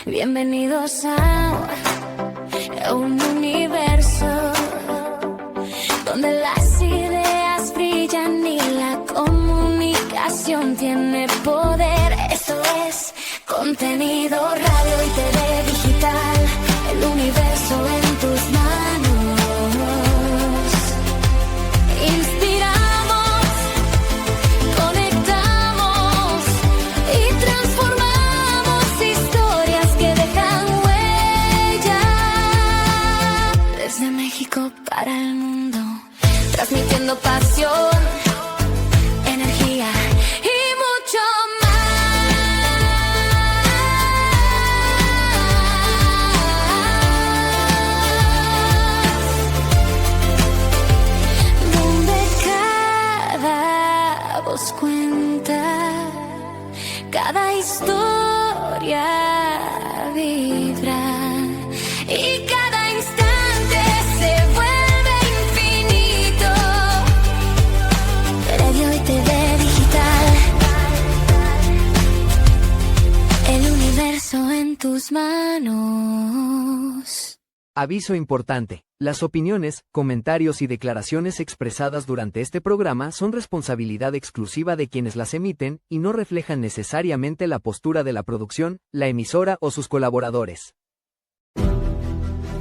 Bienvenidos a un universo donde las ideas brillan y la comunicación tiene poder. Esto es contenido radio y TV digital, el universo en tus manos. Inspiramos, conectamos y transformamos historias que dejan huella. Desde México para el mundo, transmitiendo pasión, energía y mucho más. Donde cada voz cuenta, cada historia vibra y cada instante se vuelve infinito. Radio y TV digital, el universo en tus manos. Aviso importante. Las opiniones, comentarios y declaraciones expresadas durante este programa son responsabilidad exclusiva de quienes las emiten y no reflejan necesariamente la postura de la producción, la emisora o sus colaboradores.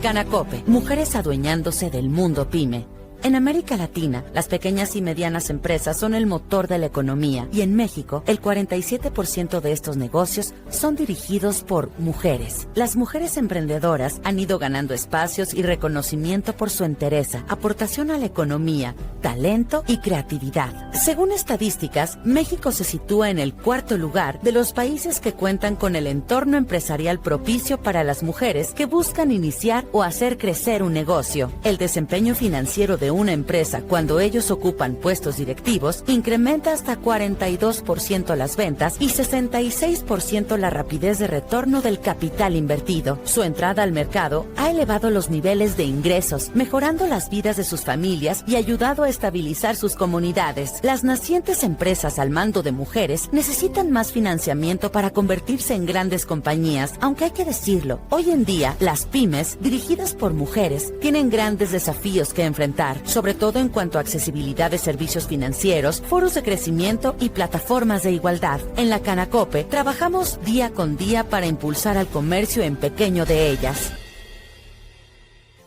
Canacope, mujeres adueñándose del mundo pyme. En América Latina, las pequeñas y medianas empresas son el motor de la economía y en México, el 47% de estos negocios son dirigidos por mujeres. Las mujeres emprendedoras han ido ganando espacios y reconocimiento por su entereza, aportación a la economía, talento y creatividad. Según estadísticas, México se sitúa en el 4º lugar de los países que cuentan con el entorno empresarial propicio para las mujeres que buscan iniciar o hacer crecer un negocio. El desempeño financiero de una empresa cuando ellos ocupan puestos directivos incrementa hasta 42% las ventas y 66% la rapidez de retorno del capital invertido. Su entrada al mercado ha elevado los niveles de ingresos, mejorando las vidas de sus familias y ayudado a estabilizar sus comunidades. Las nacientes empresas al mando de mujeres necesitan más financiamiento para convertirse en grandes compañías, aunque hay que decirlo, hoy en día las pymes dirigidas por mujeres tienen grandes desafíos que enfrentar, sobre todo en cuanto a accesibilidad de servicios financieros, foros de crecimiento y plataformas de igualdad. En la Canacope trabajamos día con día para impulsar al comercio en pequeño de ellas.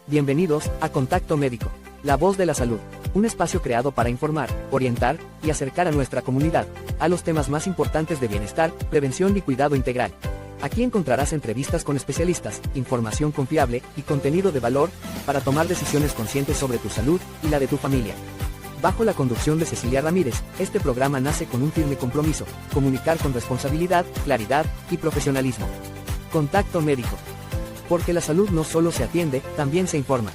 Bienvenidos a Contacto Médico, la voz de la salud, un espacio creado para informar, orientar y acercar a nuestra comunidad a los temas más importantes de bienestar, prevención y cuidado integral. Aquí encontrarás entrevistas con especialistas, información confiable y contenido de valor para tomar decisiones conscientes sobre tu salud y la de tu familia. Bajo la conducción de Cecilia Ramírez, este programa nace con un firme compromiso: comunicar con responsabilidad, claridad y profesionalismo. Contacto Médico. Porque la salud no solo se atiende, también se informa.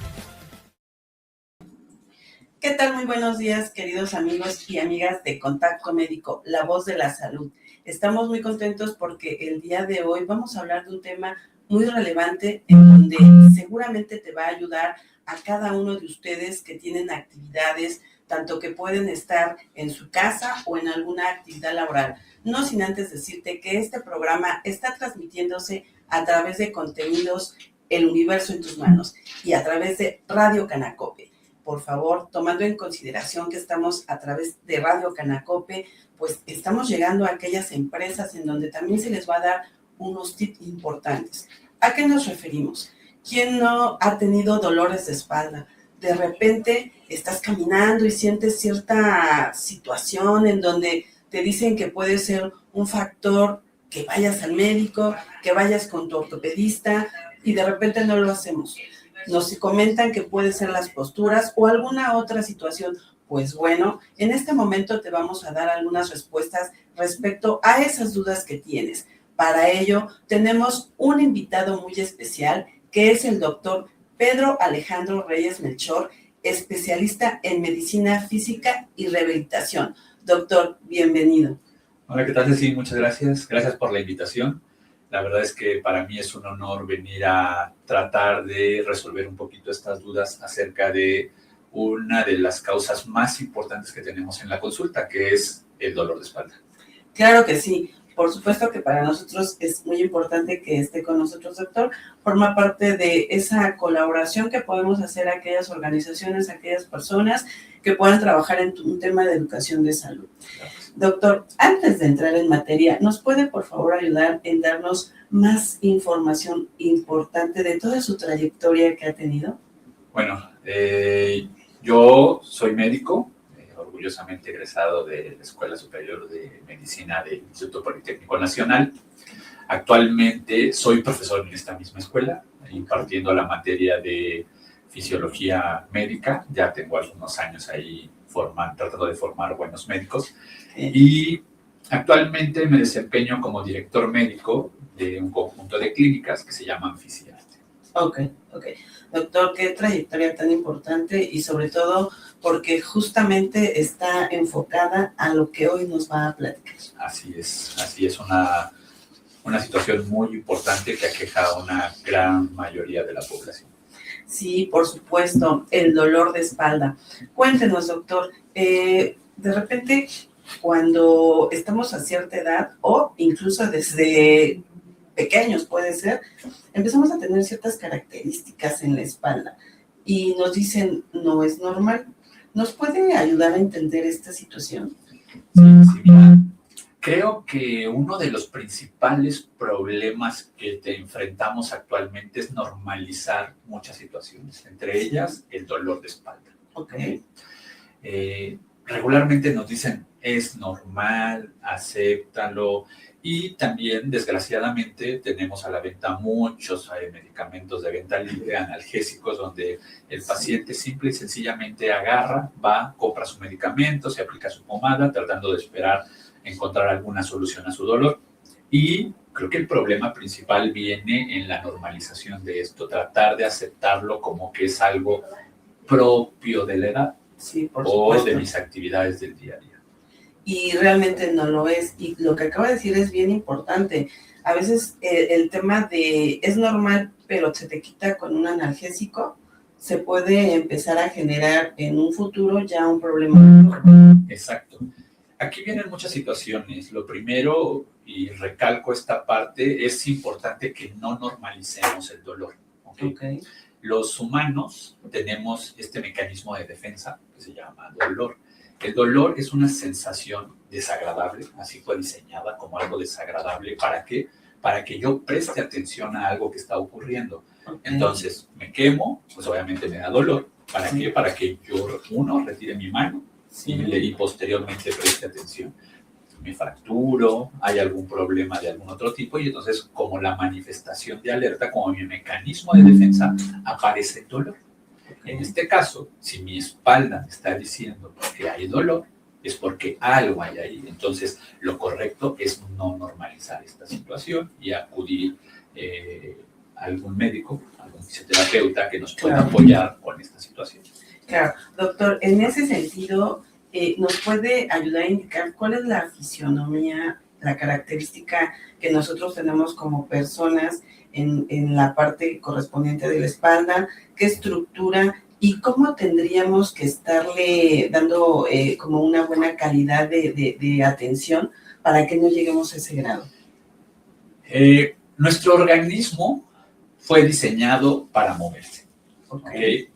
¿Qué tal? Muy buenos días, queridos amigos y amigas de Contacto Médico, la voz de la salud. Estamos muy contentos porque el día de hoy vamos a hablar de un tema muy relevante en donde seguramente te va a ayudar a cada uno de ustedes que tienen actividades, tanto que pueden estar en su casa o en alguna actividad laboral. No sin antes decirte que este programa está transmitiéndose a través de contenidos El Universo en tus Manos y a través de Radio Canacope. Por favor, tomando en consideración que estamos a través de Radio Canacope, pues estamos llegando a aquellas empresas en donde también se les va a dar unos tips importantes. ¿A qué nos referimos? ¿Quién no ha tenido dolores de espalda? De repente estás caminando y sientes cierta situación en donde te dicen que puede ser un factor que vayas al médico, que vayas con tu ortopedista y de repente no lo hacemos. Nos comentan que puede ser las posturas o alguna otra situación. Pues bueno, en este momento te vamos a dar algunas respuestas respecto a esas dudas que tienes. Para ello, tenemos un invitado muy especial, que es el doctor Pedro Alejandro Reyes Melchor, especialista en medicina física y rehabilitación. Doctor, bienvenido. Hola, ¿qué tal, Ceci? Muchas gracias. Gracias por la invitación. La verdad es que para mí es un honor venir a tratar de resolver un poquito estas dudas acerca de una de las causas más importantes que tenemos en la consulta, que es el dolor de espalda. Claro que sí. por supuesto que para nosotros es muy importante que esté con nosotros, doctor. Forma parte de esa colaboración que podemos hacer a aquellas organizaciones, a aquellas personas que puedan trabajar en un tema de educación de salud. Doctor, antes de entrar en materia, ¿nos puede por favor ayudar en darnos más información importante de toda su trayectoria que ha tenido? Bueno, yo soy médico, orgullosamente egresado de la Escuela Superior de Medicina del Instituto Politécnico Nacional. Actualmente soy profesor en esta misma escuela, impartiendo la materia de fisiología médica. Ya tengo algunos años ahí tratando de formar buenos médicos. Y actualmente me desempeño como director médico de un conjunto de clínicas que se llaman Fisiarte. Ok. Doctor, qué trayectoria tan importante y sobre todo porque justamente está enfocada a lo que hoy nos va a platicar. Así es una situación muy importante que aqueja a una gran mayoría de la población. Sí, por supuesto, el dolor de espalda. Cuéntenos, doctor, de repente cuando estamos a cierta edad o incluso desde pequeños puede ser, empezamos a tener ciertas características en la espalda y nos dicen, no es normal. ¿Nos puede ayudar a entender esta situación? Sí, mira, creo que uno de los principales problemas que te enfrentamos actualmente es normalizar muchas situaciones, entre ellas el dolor de espalda. Okay. Regularmente nos dicen, es normal, acéptalo, y también, desgraciadamente, tenemos a la venta muchos medicamentos de venta libre, analgésicos, donde el paciente simple y sencillamente agarra, va, compra su medicamento, se aplica su pomada, tratando de esperar encontrar alguna solución a su dolor. Y creo que el problema principal viene en la normalización de esto, tratar de aceptarlo como que es algo propio de la edad, sí, por o supuesto, de mis actividades del día a día. Y realmente no lo es. Y lo que acaba de decir es bien importante. A veces el tema de es normal, pero se te quita con un analgésico, se puede empezar a generar en un futuro ya un problema. Exacto. Aquí vienen muchas situaciones. Lo primero, y recalco esta parte, es importante que no normalicemos el dolor. Okay. Los humanos tenemos este mecanismo de defensa que se llama dolor. El dolor es una sensación desagradable, así fue diseñada como algo desagradable. ¿Para qué? Para que yo preste atención a algo que está ocurriendo. Okay. Entonces, me quemo, pues obviamente me da dolor. ¿Para qué? Para que yo, retire mi mano y posteriormente preste atención. Me fracturo, hay algún problema de algún otro tipo y entonces, como la manifestación de alerta, como mi mecanismo de defensa, aparece el dolor. En este caso, si mi espalda me está diciendo que hay dolor, es porque algo hay ahí. Entonces, lo correcto es no normalizar esta situación y acudir a algún médico, a algún fisioterapeuta que nos pueda apoyar con esta situación. Claro. Doctor, en ese sentido, ¿nos puede ayudar a indicar cuál es la fisionomía, la característica que nosotros tenemos como personas en la parte correspondiente de la espalda? ¿Qué estructura y cómo tendríamos que estarle dando como una buena calidad de atención para que no lleguemos a ese grado? Nuestro organismo fue diseñado para moverse. ¿Okay?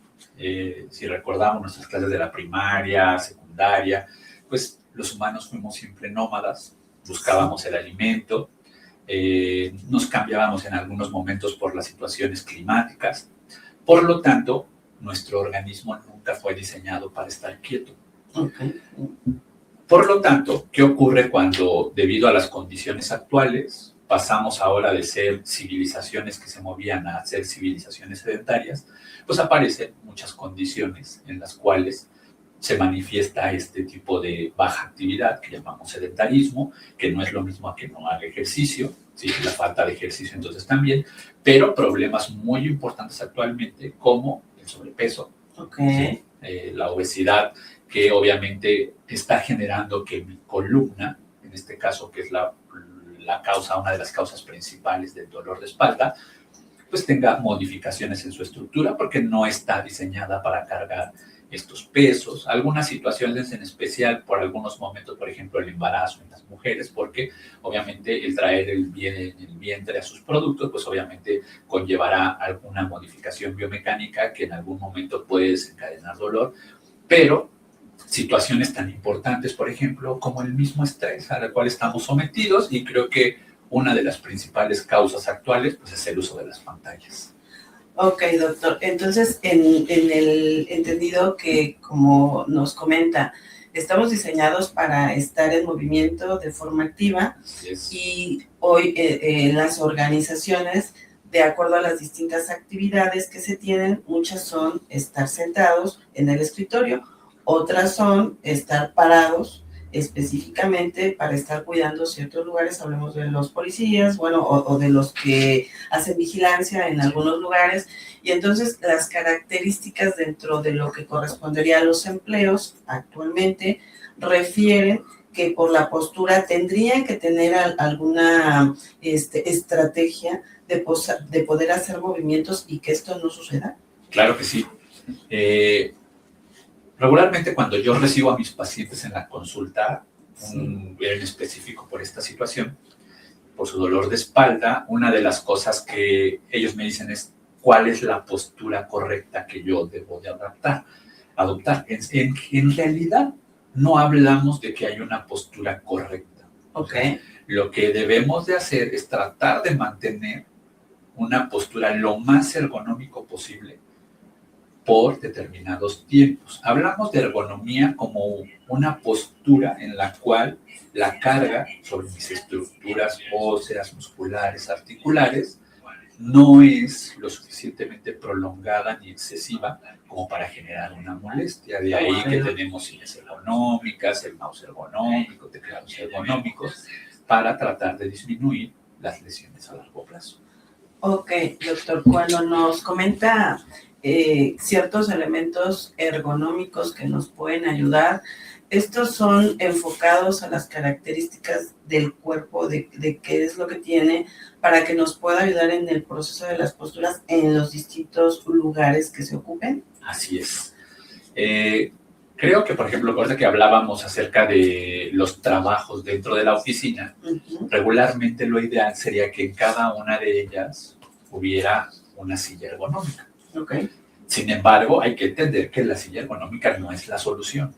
Si recordamos nuestras clases de la primaria, secundaria, pues los humanos fuimos siempre nómadas, buscábamos el alimento, nos cambiábamos en algunos momentos por las situaciones climáticas. Por lo tanto, nuestro organismo nunca fue diseñado para estar quieto. Okay. Por lo tanto, ¿qué ocurre cuando, debido a las condiciones actuales, pasamos ahora de ser civilizaciones que se movían a ser civilizaciones sedentarias? Pues aparecen muchas condiciones en las cuales se manifiesta este tipo de baja actividad que llamamos sedentarismo, que no es lo mismo a que no haga ejercicio, ¿sí? La falta de ejercicio entonces también, pero problemas muy importantes actualmente como el sobrepeso, okay. ¿sí? La obesidad, que obviamente está generando que mi columna, en este caso que es la causa, una de las causas principales del dolor de espalda, pues tenga modificaciones en su estructura porque no está diseñada para cargar estos pesos, algunas situaciones en especial por algunos momentos, por ejemplo, el embarazo en las mujeres, porque obviamente el traer el vientre a sus productos, pues obviamente conllevará alguna modificación biomecánica que en algún momento puede desencadenar dolor, pero situaciones tan importantes, por ejemplo, como el mismo estrés al cual estamos sometidos, y creo que una de las principales causas actuales pues, es el uso de las pantallas. Ok, doctor. Entonces, en el entendido que, como nos comenta, estamos diseñados para estar en movimiento de forma activa y hoy las organizaciones, de acuerdo a las distintas actividades que se tienen, muchas son estar sentados en el escritorio, otras son estar parados específicamente para estar cuidando ciertos lugares, hablemos de los policías, bueno, o de los que hacen vigilancia en algunos lugares, y entonces las características dentro de lo que correspondería a los empleos actualmente refieren que por la postura tendrían que tener alguna estrategia de poder hacer movimientos y que esto no suceda. Claro que sí. Regularmente cuando yo recibo a mis pacientes en la consulta, en específico por esta situación, por su dolor de espalda, una de las cosas que ellos me dicen es cuál es la postura correcta que yo debo de adoptar. En realidad no hablamos de que hay una postura correcta. Okay. Lo que debemos de hacer es tratar de mantener una postura lo más ergonómico posible por determinados tiempos. Hablamos de ergonomía como una postura en la cual la carga sobre mis estructuras óseas, musculares, articulares, no es lo suficientemente prolongada ni excesiva como para generar una molestia. De ahí que tenemos sillas ergonómicas, el mouse ergonómico, teclados ergonómicos, para tratar de disminuir las lesiones a largo plazo. Ok, doctor, cuando nos comenta ciertos elementos ergonómicos que nos pueden ayudar, estos son enfocados a las características del cuerpo, de qué es lo que tiene, para que nos pueda ayudar en el proceso de las posturas en los distintos lugares que se ocupen. Así es. Creo que, por ejemplo, ahorita que hablábamos acerca de los trabajos dentro de la oficina, regularmente lo ideal sería que en cada una de ellas hubiera una silla ergonómica. Okay. Sin embargo, hay que entender que la silla ergonómica no es la solución.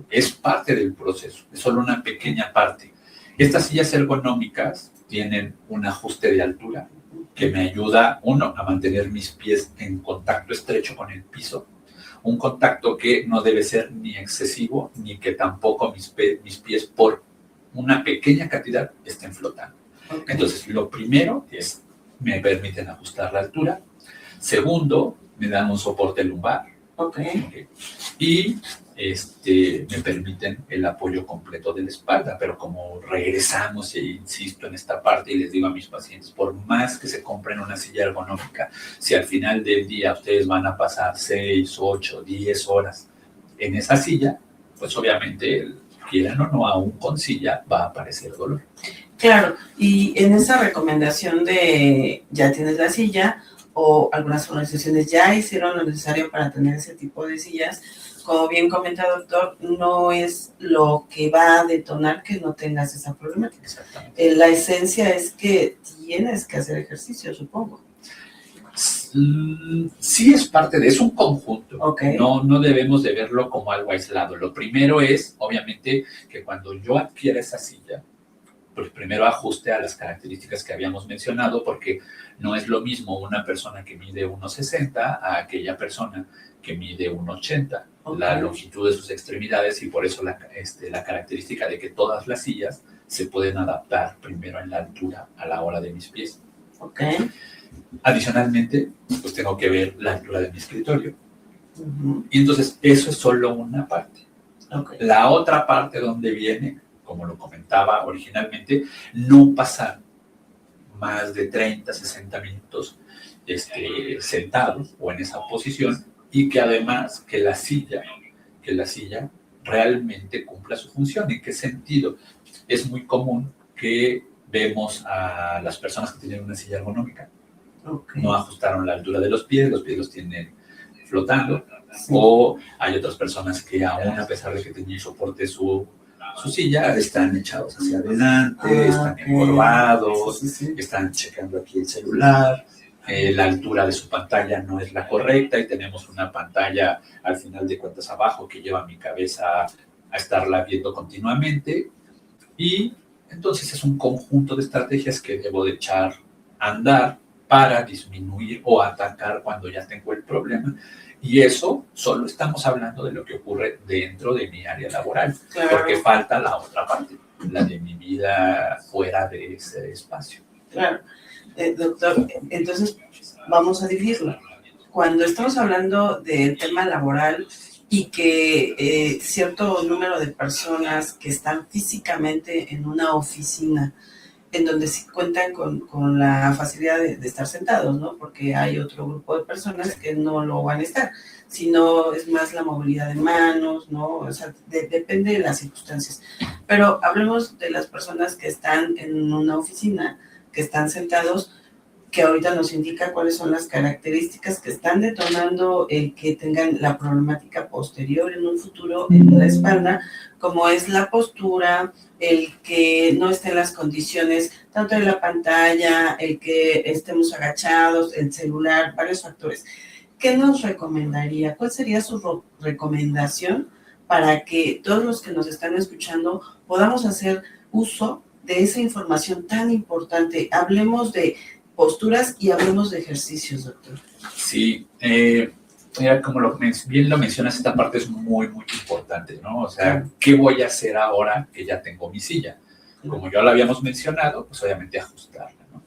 Es parte del proceso, es solo una pequeña parte. Estas sillas ergonómicas tienen un ajuste de altura que me ayuda, uno, a mantener mis pies en contacto estrecho con el piso, un contacto que no debe ser ni excesivo, ni que tampoco mis pies por una pequeña cantidad estén flotando. Okay. Entonces, lo primero es, me permiten ajustar la altura. Segundo, me dan un soporte lumbar. Okay. Y me permiten el apoyo completo de la espalda. Pero como regresamos, e insisto en esta parte y les digo a mis pacientes, por más que se compren una silla ergonómica, si al final del día ustedes van a pasar 6, 8, 10 horas en esa silla, pues obviamente, quieran o no, aún con silla va a aparecer dolor. Claro, y en esa recomendación de ya tienes la silla, o algunas organizaciones ya hicieron lo necesario para tener ese tipo de sillas, como bien comenta doctor, no es lo que va a detonar que no tengas esa problemática. Exactamente. La esencia es que tienes que hacer ejercicio, supongo. Sí, es parte de, es un conjunto. Okay. No debemos de verlo como algo aislado. Lo primero es, obviamente, que cuando yo adquiera esa silla, pues primero ajuste a las características que habíamos mencionado, porque no es lo mismo una persona que mide 1,60 a aquella persona que mide 1,80. Okay. La longitud de sus extremidades, y por eso la característica de que todas las sillas se pueden adaptar primero en la altura a la hora de mis pies. Okay. Adicionalmente, pues tengo que ver la altura de mi escritorio. Y entonces, eso es solo una parte. Okay. La otra parte donde viene, como lo comentaba originalmente, no pasar más de 30, 60 minutos sentados o en esa posición, y que además que la silla realmente cumpla su función. ¿En qué sentido? Es muy común que vemos a las personas que tienen una silla ergonómica. Okay. No ajustaron la altura de los pies los tienen flotando, o hay otras personas que aún a pesar de que tienen soporte su silla, están echados hacia adelante, están encorvados, están checando aquí el celular, la altura de su pantalla no es la correcta y tenemos una pantalla al final de cuentas abajo que lleva mi cabeza a estarla viendo continuamente, y entonces es un conjunto de estrategias que debo de echar a andar para disminuir o atacar cuando ya tengo el problema. Y eso solo estamos hablando de lo que ocurre dentro de mi área laboral, Claro. porque falta la otra parte, la de mi vida fuera de ese espacio. Claro. Doctor, entonces vamos a dividirlo. Cuando estamos hablando del tema laboral y que cierto número de personas que están físicamente en una oficina, en donde sí cuentan con la facilidad de estar sentados, ¿no? Porque hay otro grupo de personas que no lo van a estar, sino es más la movilidad de manos, ¿no? O sea, depende de las circunstancias. Pero hablemos de las personas que están en una oficina, que están sentados, que ahorita nos indica cuáles son las características que están detonando el que tengan la problemática posterior en un futuro en la espalda, como es la postura, el que no estén las condiciones tanto de la pantalla, el que estemos agachados, el celular, varios factores. ¿Qué nos recomendaría? ¿Cuál sería su recomendación para que todos los que nos están escuchando podamos hacer uso de esa información tan importante? Hablemos de posturas y hablemos de ejercicios, doctor. Sí, mira, como bien lo mencionas, esta parte es muy, muy importante, ¿no? O sea, ¿qué voy a hacer ahora que ya tengo mi silla? Como ya lo habíamos mencionado, pues obviamente ajustarla, ¿no?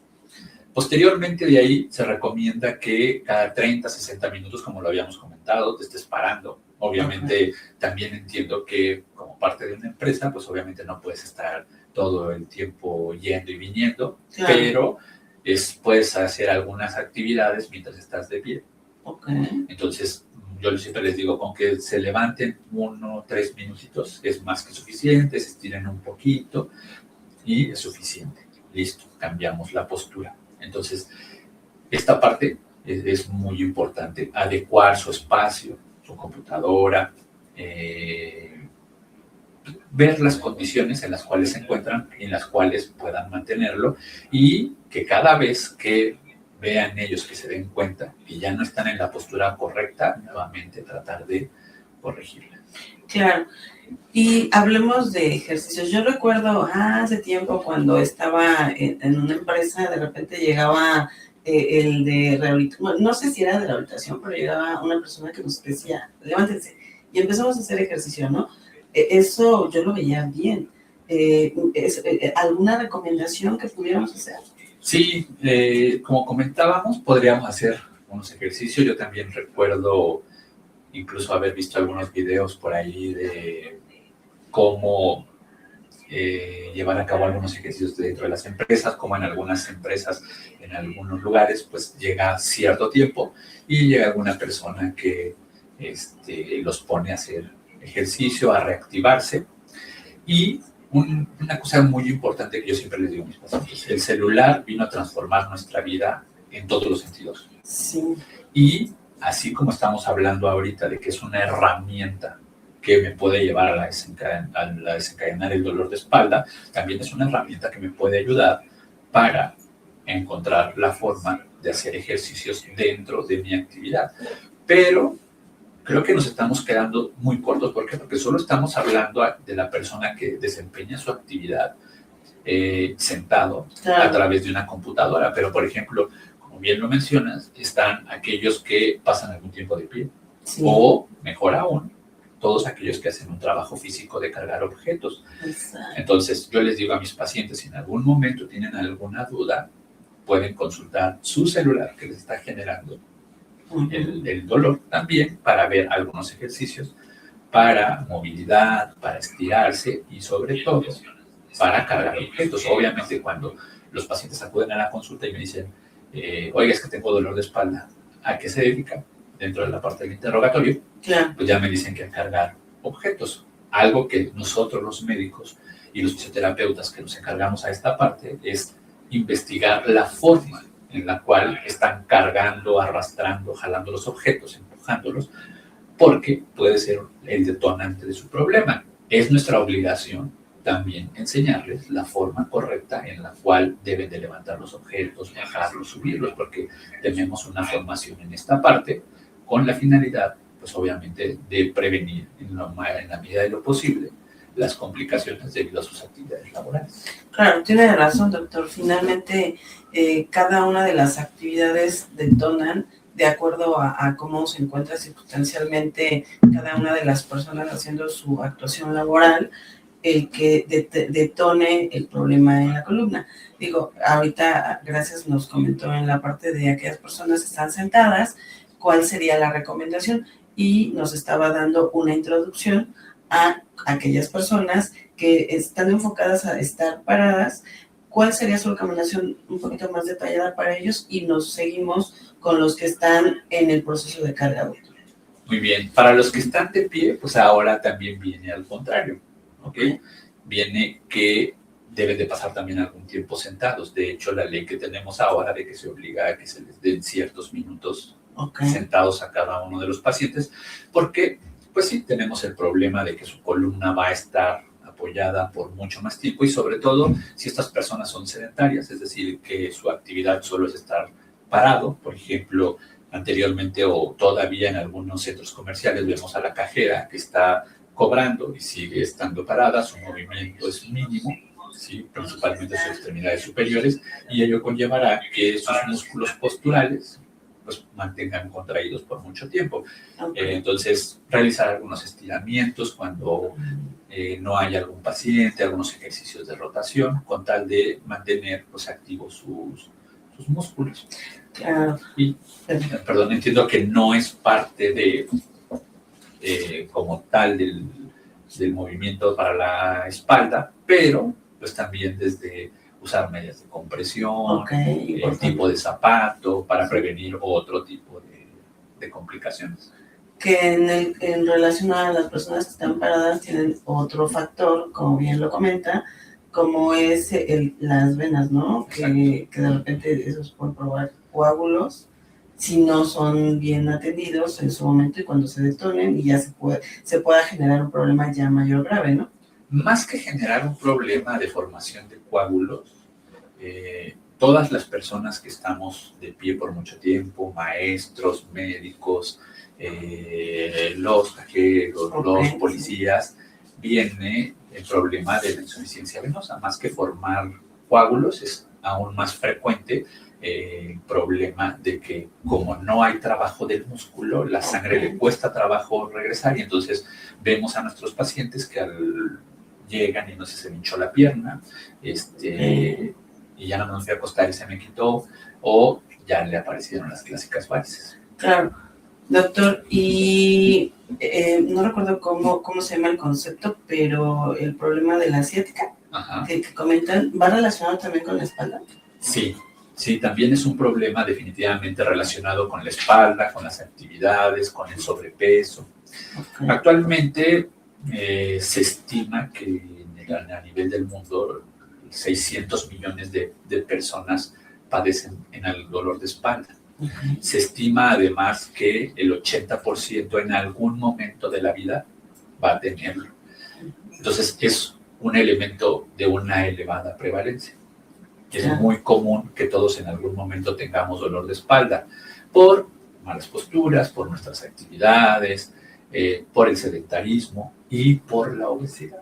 Posteriormente de ahí se recomienda que cada 30, 60 minutos, como lo habíamos comentado, te estés parando. Obviamente también entiendo que como parte de una empresa, pues obviamente no puedes estar todo el tiempo yendo y viniendo, Claro. pero puedes hacer algunas actividades mientras estás de pie. Okay. Entonces, yo siempre les digo, con que se levanten 1 o 3 minutitos es más que suficiente, se estiren un poquito y es suficiente. Listo, cambiamos la postura. Entonces, esta parte es muy importante, adecuar su espacio, su computadora, ver las condiciones en las cuales se encuentran y en las cuales puedan mantenerlo, y que cada vez que vean ellos, que se den cuenta que ya no están en la postura correcta, nuevamente tratar de corregirla. Claro. Y hablemos de ejercicios. Yo recuerdo hace tiempo cuando estaba en una empresa, de repente llegaba el de rehabilitación, no sé si era de rehabilitación, pero llegaba una persona que nos decía, levántense, y empezamos a hacer ejercicio, ¿no? Eso yo lo veía bien. ¿Alguna recomendación que pudiéramos hacer? Sí, como comentábamos, podríamos hacer unos ejercicios. Yo también recuerdo incluso haber visto algunos videos por ahí de cómo llevar a cabo algunos ejercicios dentro de las empresas, como en algunas empresas, en algunos lugares, pues llega cierto tiempo y llega alguna persona que los pone a hacer ejercicio, a reactivarse. Y una cosa muy importante que yo siempre les digo a mis pacientes: el celular vino a transformar nuestra vida en todos los sentidos. Sí. Y así como estamos hablando ahorita de que es una herramienta que me puede llevar a desencadenar el dolor de espalda, también es una herramienta que me puede ayudar para encontrar la forma de hacer ejercicios dentro de mi actividad. Pero creo que nos estamos quedando muy cortos. ¿Por qué? Porque solo estamos hablando de la persona que desempeña su actividad sentado, claro, a través de una computadora. Pero, por ejemplo, como bien lo mencionas, están aquellos que pasan algún tiempo de pie. Sí. O, mejor aún, todos aquellos que hacen un trabajo físico de cargar objetos. Exacto. Entonces, yo les digo a mis pacientes, si en algún momento tienen alguna duda, pueden consultar su celular que les está generando el dolor también, para ver algunos ejercicios para movilidad, para estirarse y sobre todo para cargar objetos. Obviamente, cuando los pacientes acuden a la consulta y me dicen, oiga, es que tengo dolor de espalda, ¿a qué se dedica? Dentro de la parte del interrogatorio, claro, pues ya me dicen que a cargar objetos. Algo que nosotros los médicos y los fisioterapeutas que nos encargamos a esta parte es investigar la forma en la cual están cargando, arrastrando, jalando los objetos, empujándolos, porque puede ser el detonante de su problema. Es nuestra obligación también enseñarles la forma correcta en la cual deben de levantar los objetos, bajarlos, subirlos, porque tenemos una formación en esta parte con la finalidad, pues obviamente, de prevenir en la medida de lo posible las complicaciones debido a sus actividades laborales. Claro, tiene razón, doctor. Finalmente, cada una de las actividades detonan de acuerdo a cómo se encuentra circunstancialmente cada una de las personas haciendo su actuación laboral, el que detone el problema en la columna. Digo, ahorita, gracias, nos comentó en la parte de aquellas personas que están sentadas, cuál sería la recomendación, y nos estaba dando una introducción a aquellas personas que están enfocadas a estar paradas, cuál sería su recomendación un poquito más detallada para ellos, y nos seguimos con los que están en el proceso de carga auto. Muy bien, para los que están de pie, pues ahora también viene al contrario, ¿ok? Viene que deben de pasar también algún tiempo sentados. De hecho, la ley que tenemos ahora de que se obliga a que se les den ciertos minutos sentados a cada uno de los pacientes, porque, pues sí, tenemos el problema de que su columna va a estar apoyada por mucho más tiempo, y sobre todo si estas personas son sedentarias, es decir, que su actividad solo es estar parado. Por ejemplo, anteriormente o todavía en algunos centros comerciales vemos a la cajera que está cobrando y sigue estando parada, su movimiento es mínimo, ¿sí? Principalmente sus extremidades superiores, y ello conllevará que sus músculos posturales pues mantengan contraídos por mucho tiempo. Entonces, realizar algunos estiramientos cuando no hay algún paciente, algunos ejercicios de rotación, con tal de mantener pues activos sus músculos. Claro. Y, perdón, entiendo que no es parte de como tal del movimiento para la espalda, pero pues también desde usar medias de compresión, el tipo de zapato para prevenir otro tipo de complicaciones. Que en relación a las personas que están paradas tienen otro factor, como bien lo comenta, como es las venas, ¿no? Que de repente esos pueden provocar coágulos si no son bien atendidos en su momento, y cuando se detonen y ya se pueda generar un problema ya mayor grave, ¿no? Más que generar un problema de formación de coágulos, todas las personas que estamos de pie por mucho tiempo, maestros, médicos, los cajeros, los policías, viene el problema de la insuficiencia venosa. Más que formar coágulos, es aún más frecuente el problema de que como no hay trabajo del músculo, la sangre le cuesta trabajo regresar, y entonces vemos a nuestros pacientes que llegan y no sé, se me hinchó la pierna, y ya no me fui a acostar y se me quitó, o ya le aparecieron las clásicas varices. Claro. Doctor, y no recuerdo cómo se llama el concepto, pero el problema de la ciática que comentan, ¿va relacionado también con la espalda? Sí, también es un problema definitivamente relacionado con la espalda, con las actividades, con el sobrepeso. Actualmente se estima que a nivel del mundo 600 millones de personas padecen en el dolor de espalda. Se estima además que el 80% en algún momento de la vida va a tenerlo. Entonces es un elemento de una elevada prevalencia. Es muy común que todos en algún momento tengamos dolor de espalda por malas posturas, por nuestras actividades, por el sedentarismo y por la obesidad.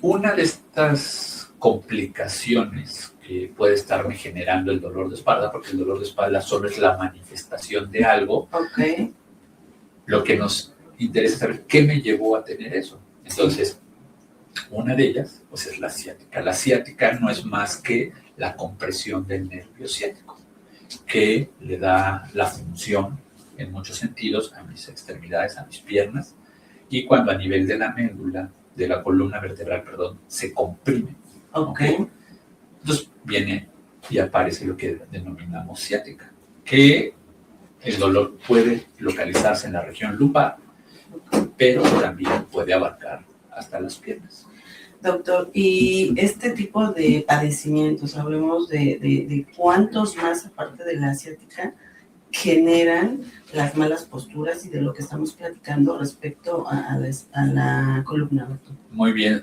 Una de estas complicaciones que puede estarme generando el dolor de espalda, porque el dolor de espalda solo es la manifestación de algo, lo que nos interesa es saber qué me llevó a tener eso. Entonces, una de ellas pues, es la ciática. La ciática no es más que la compresión del nervio ciático, que le da la función en muchos sentidos a mis extremidades, a mis piernas, y cuando a nivel de la médula, de la columna vertebral, se comprime. Entonces viene y aparece lo que denominamos ciática, que el dolor puede localizarse en la región lumbar, pero también puede abarcar hasta las piernas. Doctor, y este tipo de padecimientos, hablemos de cuántos más aparte de la ciática generan las malas posturas y de lo que estamos platicando respecto a la columna, doctor? Muy bien.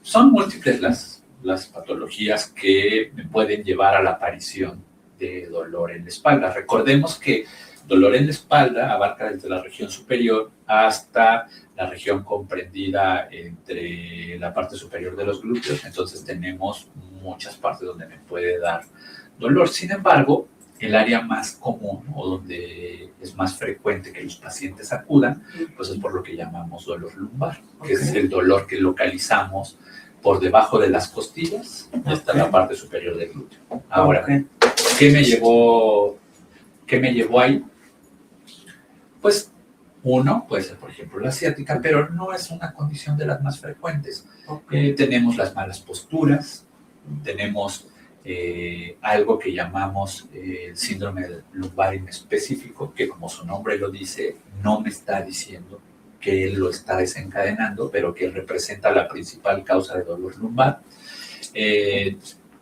Son múltiples las patologías que pueden llevar a la aparición de dolor en la espalda. Recordemos que dolor en la espalda abarca desde la región superior hasta la región comprendida entre la parte superior de los glúteos. Entonces tenemos muchas partes donde me puede dar dolor. Sin embargo, el área más común o donde es más frecuente que los pacientes acudan, pues es por lo que llamamos dolor lumbar, que es el dolor que localizamos por debajo de las costillas hasta la parte superior del glúteo. Ahora, ¿qué me llevó ahí? Pues uno puede ser, por ejemplo, la ciática, pero no es una condición de las más frecuentes. Tenemos las malas posturas, tenemos algo que llamamos el síndrome lumbar inespecífico, que como su nombre lo dice, no me está diciendo que él lo está desencadenando, pero que representa la principal causa de dolor lumbar.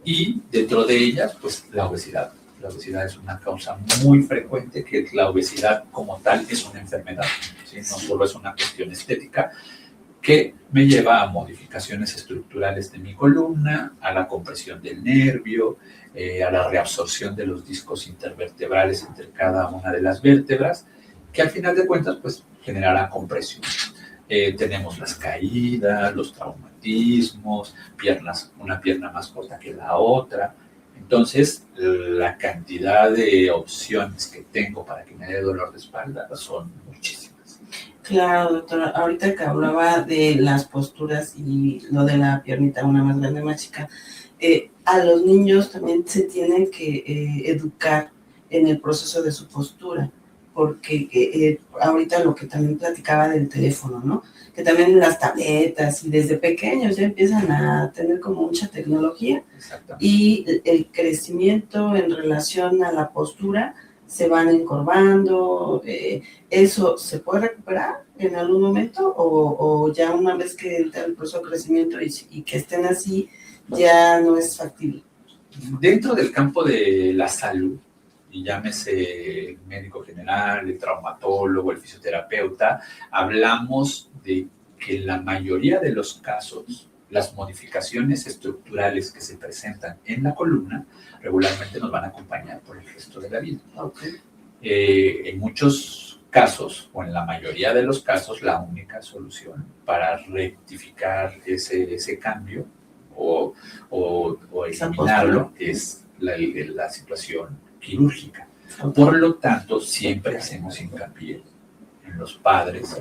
Y dentro de ellas, pues la obesidad. La obesidad es una causa muy frecuente, que la obesidad como tal es una enfermedad, ¿sí? No solo es una cuestión estética, que me lleva a modificaciones estructurales de mi columna, a la compresión del nervio, a la reabsorción de los discos intervertebrales entre cada una de las vértebras, que al final de cuentas pues generará compresión. Tenemos las caídas, los traumatismos, una pierna más corta que la otra. Entonces, la cantidad de opciones que tengo para que me dé dolor de espalda son muchísimas. Claro, doctora. Ahorita que hablaba de las posturas y lo de la piernita, una más grande, más chica, a los niños también se tienen que educar en el proceso de su postura, porque ahorita lo que también platicaba del teléfono, ¿no? Que también las tabletas y desde pequeños ya empiezan a tener como mucha tecnología y el crecimiento en relación a la postura se van encorvando. ¿Eso se puede recuperar en algún momento o ya una vez que entra el proceso de crecimiento y que estén así ya no es factible? Dentro del campo de la salud, y llámese el médico general, el traumatólogo, el fisioterapeuta, hablamos de que en la mayoría de los casos, las modificaciones estructurales que se presentan en la columna regularmente nos van a acompañar por el resto de la vida. En muchos casos, o en la mayoría de los casos, la única solución para rectificar ese cambio o eliminarlo es la situación quirúrgica. Por lo tanto, siempre hacemos hincapié en los padres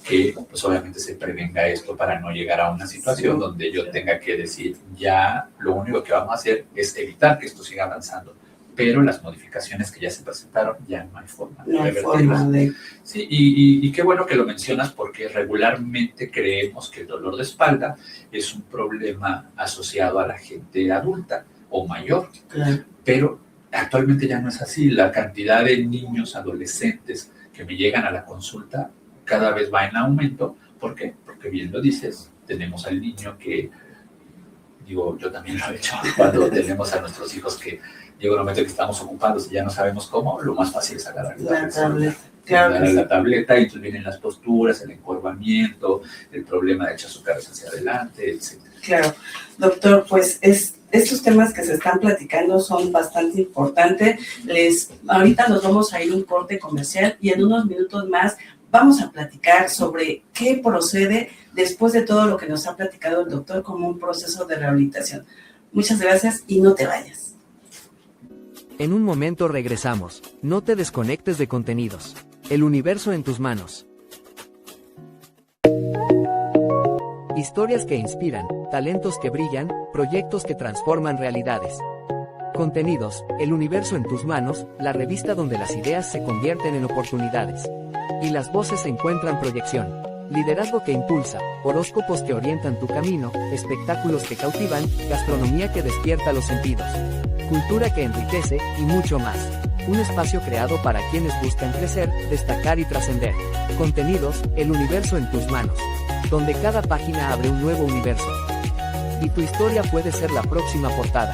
que pues obviamente se prevenga esto para no llegar a una situación donde yo tenga que decir, ya lo único que vamos a hacer es evitar que esto siga avanzando, pero las modificaciones que ya se presentaron ya no hay forma de revertirlas. Sí, y qué bueno que lo mencionas, porque regularmente creemos que el dolor de espalda es un problema asociado a la gente adulta o mayor, pero actualmente ya no es así. La cantidad de niños, adolescentes que me llegan a la consulta cada vez va en aumento. ¿Por qué? Porque bien lo dices, tenemos al niño que, digo, yo también lo he hecho, cuando tenemos a nuestros hijos que llega un momento que estamos ocupados y ya no sabemos cómo, lo más fácil es agarrar la tableta. La tableta, y entonces vienen las posturas, el encorvamiento, el problema de echar su cabeza hacia adelante, etc. Claro, doctor, pues estos temas que se están platicando son bastante importantes. Ahorita nos vamos a ir a un corte comercial y en unos minutos más vamos a platicar sobre qué procede después de todo lo que nos ha platicado el doctor como un proceso de rehabilitación. Muchas gracias y no te vayas. En un momento regresamos. No te desconectes de Contenidos. El universo en tus manos. Historias que inspiran, talentos que brillan, proyectos que transforman realidades. Contenidos, el universo en tus manos, la revista donde las ideas se convierten en oportunidades. Y las voces encuentran proyección. Liderazgo que impulsa, horóscopos que orientan tu camino, espectáculos que cautivan, gastronomía que despierta los sentidos. Cultura que enriquece y mucho más. Un espacio creado para quienes buscan crecer, destacar y trascender. Contenidos, el universo en tus manos. Donde cada página abre un nuevo universo. Y tu historia puede ser la próxima portada.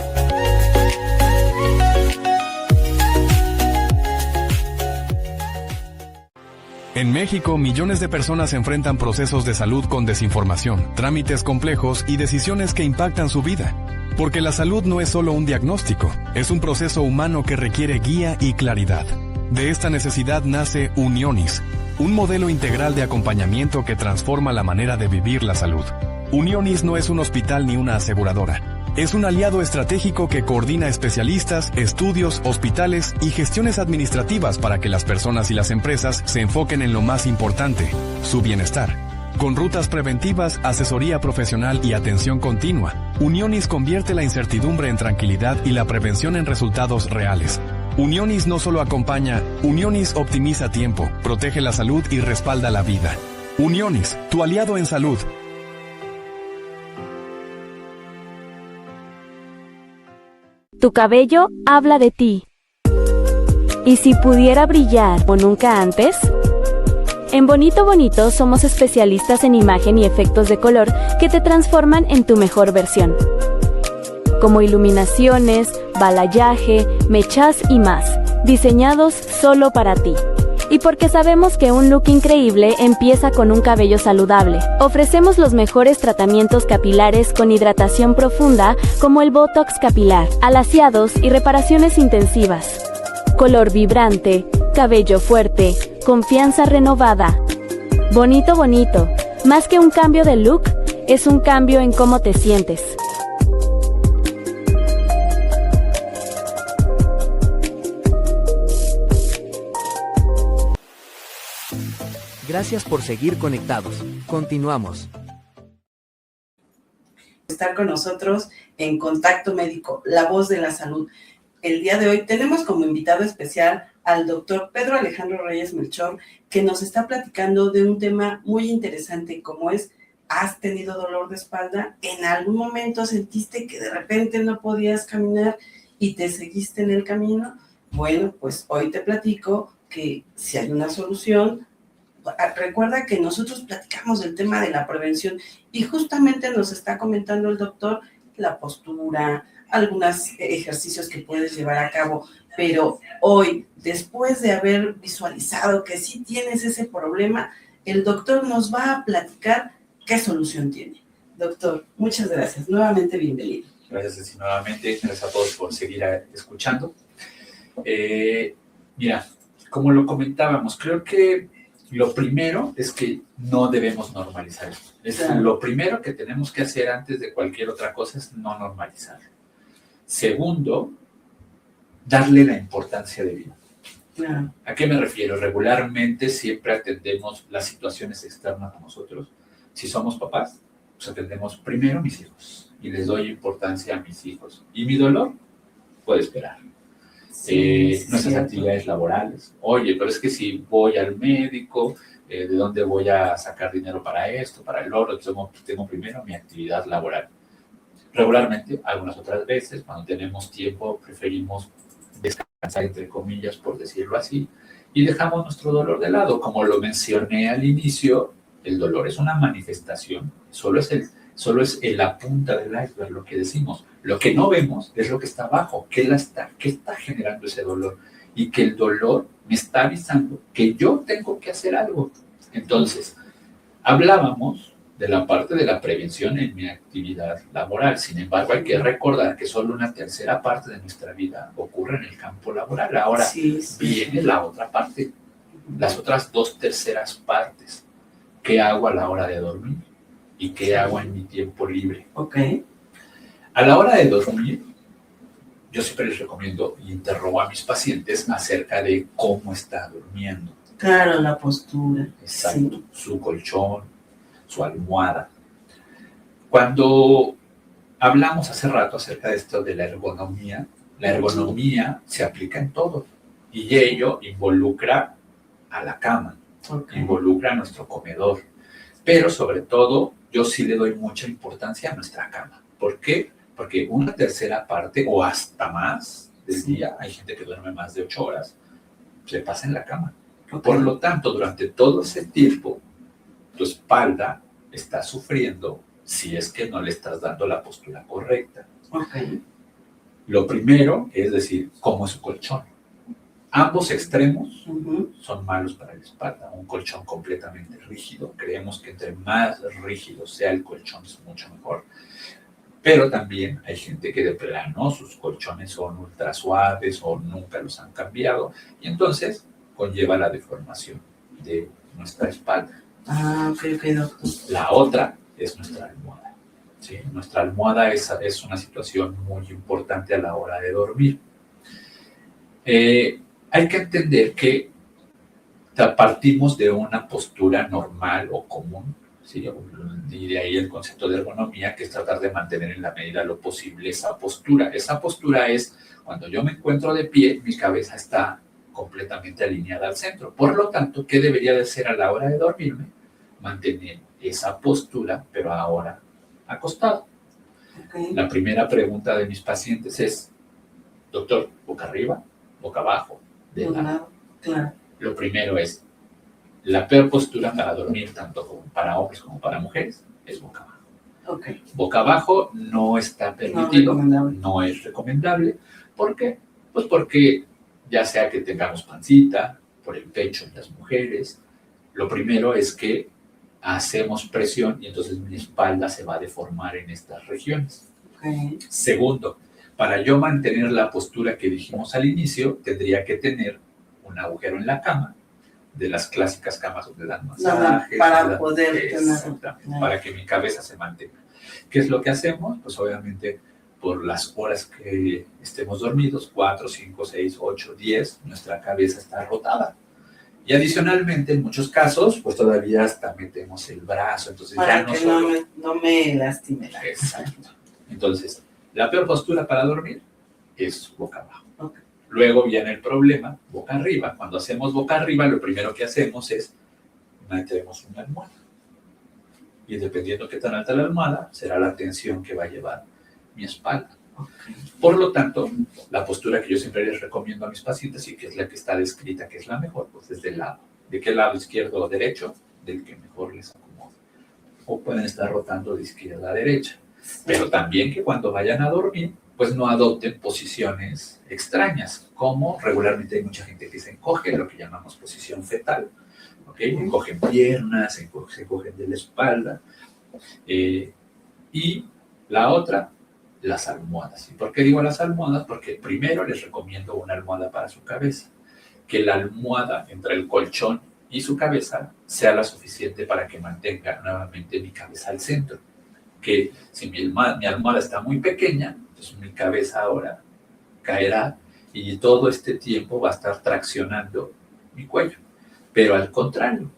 En México, millones de personas enfrentan procesos de salud con desinformación, trámites complejos y decisiones que impactan su vida. Porque la salud no es solo un diagnóstico, es un proceso humano que requiere guía y claridad. De esta necesidad nace Unionis, un modelo integral de acompañamiento que transforma la manera de vivir la salud. Unionis no es un hospital ni una aseguradora. Es un aliado estratégico que coordina especialistas, estudios, hospitales y gestiones administrativas para que las personas y las empresas se enfoquen en lo más importante, su bienestar. Con rutas preventivas, asesoría profesional y atención continua, Unionis convierte la incertidumbre en tranquilidad y la prevención en resultados reales. Unionis no solo acompaña, Unionis optimiza tiempo, protege la salud y respalda la vida. Unionis, tu aliado en salud. Tu cabello habla de ti. ¿Y si pudiera brillar como nunca antes? En Bonito Bonito somos especialistas en imagen y efectos de color que te transforman en tu mejor versión. Como iluminaciones, balayage, mechas y más, diseñados solo para ti. Y porque sabemos que un look increíble empieza con un cabello saludable, ofrecemos los mejores tratamientos capilares con hidratación profunda como el Botox capilar, alaciados y reparaciones intensivas. Color vibrante, cabello fuerte, confianza renovada. Bonito Bonito, más que un cambio de look, es un cambio en cómo te sientes. Gracias por seguir conectados. Continuamos. Estar con nosotros en Contacto Médico, la voz de la salud. El día de hoy tenemos como invitado especial al doctor Pedro Alejandro Reyes Melchor, que nos está platicando de un tema muy interesante, como es: ¿has tenido dolor de espalda? ¿En algún momento sentiste que de repente no podías caminar y te seguiste en el camino? Bueno, pues hoy te platico que si hay una solución. Recuerda que nosotros platicamos del tema de la prevención y justamente nos está comentando el doctor la postura, algunos ejercicios que puedes llevar a cabo, pero hoy, después de haber visualizado que sí tienes ese problema, el doctor nos va a platicar qué solución tiene. Doctor, muchas gracias. Nuevamente, bienvenido. Gracias, Ceci, nuevamente. Gracias a todos por seguir escuchando. Mira, como lo comentábamos, creo que lo primero es que no debemos normalizar esto. Claro. Lo primero que tenemos que hacer antes de cualquier otra cosa es no normalizar. Segundo, darle la importancia de vida. Claro. ¿A qué me refiero? Regularmente siempre atendemos las situaciones externas a nosotros. Si somos papás, pues atendemos primero a mis hijos y les doy importancia a mis hijos. Y mi dolor puede esperar. Nuestras actividades laborales. Oye, pero es que si voy al médico, ¿de dónde voy a sacar dinero para esto, para el otro? Tengo primero mi actividad laboral. Regularmente, algunas otras veces, cuando tenemos tiempo, preferimos descansar, entre comillas, por decirlo así, y dejamos nuestro dolor de lado. Como lo mencioné al inicio, el dolor es una manifestación, solo es la punta del iceberg, lo que decimos. Lo que no vemos es lo que está abajo, qué está generando ese dolor, y que el dolor me está avisando que yo tengo que hacer algo. Entonces, hablábamos de la parte de la prevención en mi actividad laboral. Sin embargo, hay que recordar que solo una tercera parte de nuestra vida ocurre en el campo laboral. Ahora viene la otra parte, las otras 2/3 partes. ¿Qué hago a la hora de dormir? ¿Y qué hago en mi tiempo libre? Okay. A la hora de dormir, yo siempre les recomiendo y interrogo a mis pacientes acerca de cómo está durmiendo. Claro, la postura. Exacto, sí. Su colchón, su almohada. Cuando hablamos hace rato acerca de esto de la ergonomía se aplica en todo y ello involucra a la cama, involucra a nuestro comedor, pero sobre todo yo sí le doy mucha importancia a nuestra cama. ¿Por qué? Porque una tercera parte o hasta más del día, hay gente que duerme más de 8 horas, se pasa en la cama. Por lo tanto, durante todo ese tiempo, tu espalda está sufriendo si es que no le estás dando la postura correcta. Lo primero es decir, ¿cómo es su colchón? Ambos extremos Ujú. son malos para la espalda. Un colchón completamente rígido, creemos que entre más rígido sea el colchón es mucho mejor. Pero también hay gente que de plano sus colchones son ultra suaves o nunca los han cambiado y entonces conlleva la deformación de nuestra espalda. Ah, ok, doctor. La otra es nuestra almohada. ¿Sí? Nuestra almohada es una situación muy importante a la hora de dormir. Hay que entender que partimos de una postura normal o común, ¿sí? Y de ahí el concepto de ergonomía, que es tratar de mantener en la medida de lo posible esa postura. Esa postura es cuando yo me encuentro de pie, mi cabeza está completamente alineada al centro. Por lo tanto, ¿qué debería de hacer a la hora de dormirme? Mantener esa postura, pero ahora acostado. Okay. La primera pregunta de mis pacientes es, doctor, ¿boca arriba, boca abajo, de lado? Claro. Lo primero es, la peor postura para dormir, tanto para hombres como para mujeres, es boca abajo. Okay. Boca abajo no está permitido, no es recomendable. ¿Por qué? Pues porque ya sea que tengamos pancita, por el pecho en las mujeres, lo primero es que hacemos presión y entonces mi espalda se va a deformar en estas regiones. Okay. Segundo, para yo mantener la postura que dijimos al inicio, tendría que tener un agujero en la cama, de las clásicas camas donde dan masajes. Para poder tener, para que mi cabeza se mantenga. ¿Qué es lo que hacemos? Pues obviamente por las horas que estemos dormidos, 4, 5, 6, 8, 10, nuestra cabeza está rotada. Y adicionalmente, en muchos casos, pues todavía hasta metemos el brazo, entonces para ya no que solo... no me lastime. Exacto. Entonces, la peor postura para dormir es boca abajo. Okay. Luego viene el problema, boca arriba. Cuando hacemos boca arriba, lo primero que hacemos es metemos una almohada. Y dependiendo qué tan alta la almohada, será la tensión que va a llevar mi espalda. Okay. Por lo tanto, la postura que yo siempre les recomiendo a mis pacientes y que es la que está descrita, que es la mejor, pues es del lado. ¿De qué lado? ¿Izquierdo o derecho? Del que mejor les acomode. O pueden estar rotando de izquierda a derecha. Pero también que cuando vayan a dormir, pues no adopten posiciones extrañas, como regularmente hay mucha gente que se encoge, lo que llamamos posición fetal, ¿ok? Encogen piernas, se encogen de la espalda. Y la otra, las almohadas. ¿Y por qué digo las almohadas? Porque primero les recomiendo una almohada para su cabeza, que la almohada entre el colchón y su cabeza sea la suficiente para que mantenga nuevamente mi cabeza al centro. Que si mi almohada está muy pequeña, entonces mi cabeza ahora caerá y todo este tiempo va a estar traccionando mi cuello. Pero al contrario,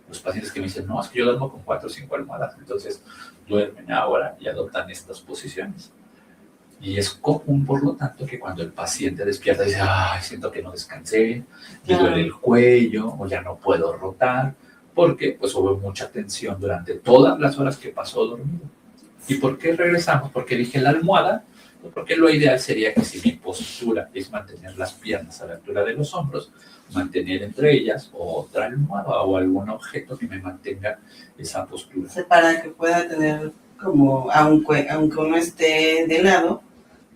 los pacientes que me dicen, no, es que yo duermo con 4 o 5 almohadas, entonces duermen ahora y adoptan estas posiciones. Y es común, por lo tanto, que cuando el paciente despierta dice, ay, siento que no descansé, me duele el cuello o ya no puedo rotar, porque pues hubo mucha tensión durante todas las horas que pasó dormido. ¿Y por qué regresamos? Porque dije la almohada, porque lo ideal sería que si mi postura es mantener las piernas a la altura de los hombros, mantener entre ellas otra almohada o algún objeto que me mantenga esa postura. Para que pueda tener como, aunque uno esté de lado,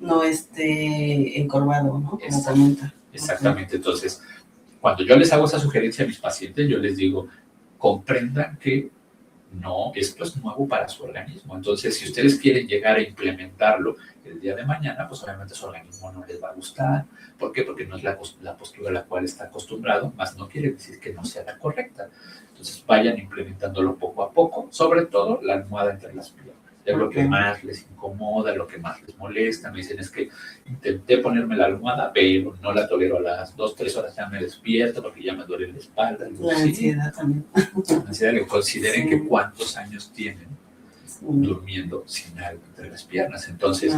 no esté encorvado, ¿no? Como comenta. Exactamente. Entonces, cuando yo les hago esa sugerencia a mis pacientes, yo les digo, comprendan que no, esto es nuevo para su organismo. Entonces, si ustedes quieren llegar a implementarlo el día de mañana, pues obviamente su organismo no les va a gustar. ¿Por qué? Porque no es la postura a la cual está acostumbrado, más no quiere decir que no sea la correcta. Entonces, vayan implementándolo poco a poco, sobre todo la almohada entre las piernas. Es lo que más les incomoda, lo que más les molesta. Me dicen, es que intenté ponerme la almohada, pero no la tolero, a las 2, 3 horas ya me despierto porque ya me duele la espalda. La ansiedad también. La ansiedad, que consideren que cuántos años tienen durmiendo sin algo entre las piernas. Entonces,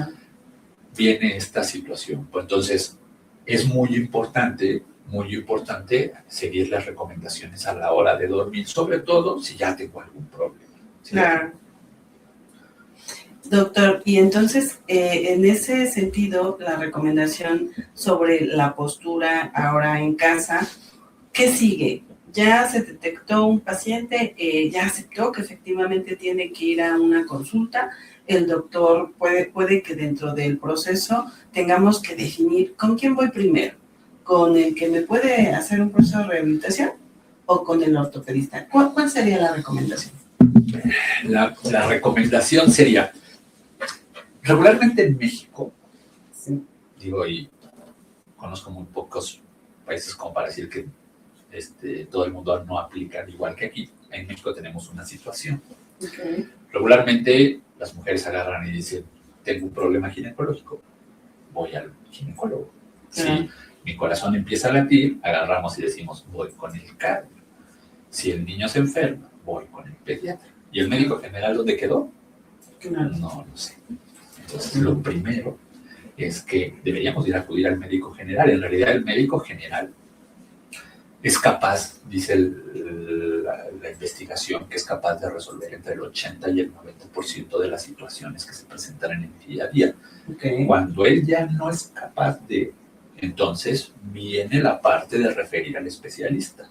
viene esta situación. Pues entonces, es muy importante seguir las recomendaciones a la hora de dormir, sobre todo si ya tengo algún problema. ¿Sí? Claro. Doctor, y entonces, en ese sentido, la recomendación sobre la postura ahora en casa, ¿qué sigue? Ya se detectó un paciente, ya aceptó que efectivamente tiene que ir a una consulta. El doctor puede que dentro del proceso tengamos que definir con quién voy primero. con el que me puede hacer un proceso de rehabilitación o con el ortopedista? ¿Cuál sería la recomendación? La recomendación sería, regularmente en México, Sí. digo, y conozco muy pocos países como para decir que todo el mundo no aplica igual que aquí. En México tenemos una situación. Okay. Regularmente las mujeres agarran y dicen, tengo un problema ginecológico, voy al ginecólogo. Si mi corazón empieza a latir, agarramos y decimos, voy con el cardio. Si el niño se enferma, voy con el pediatra. ¿Y el médico general dónde quedó? No lo sé. Entonces, lo primero es que deberíamos ir a acudir al médico general. En realidad, el médico general es capaz, dice la investigación, que es capaz de resolver entre el 80 y el 90% de las situaciones que se presentan en el día a día. Okay. Cuando él ya no es capaz de, entonces viene la parte de referir al especialista.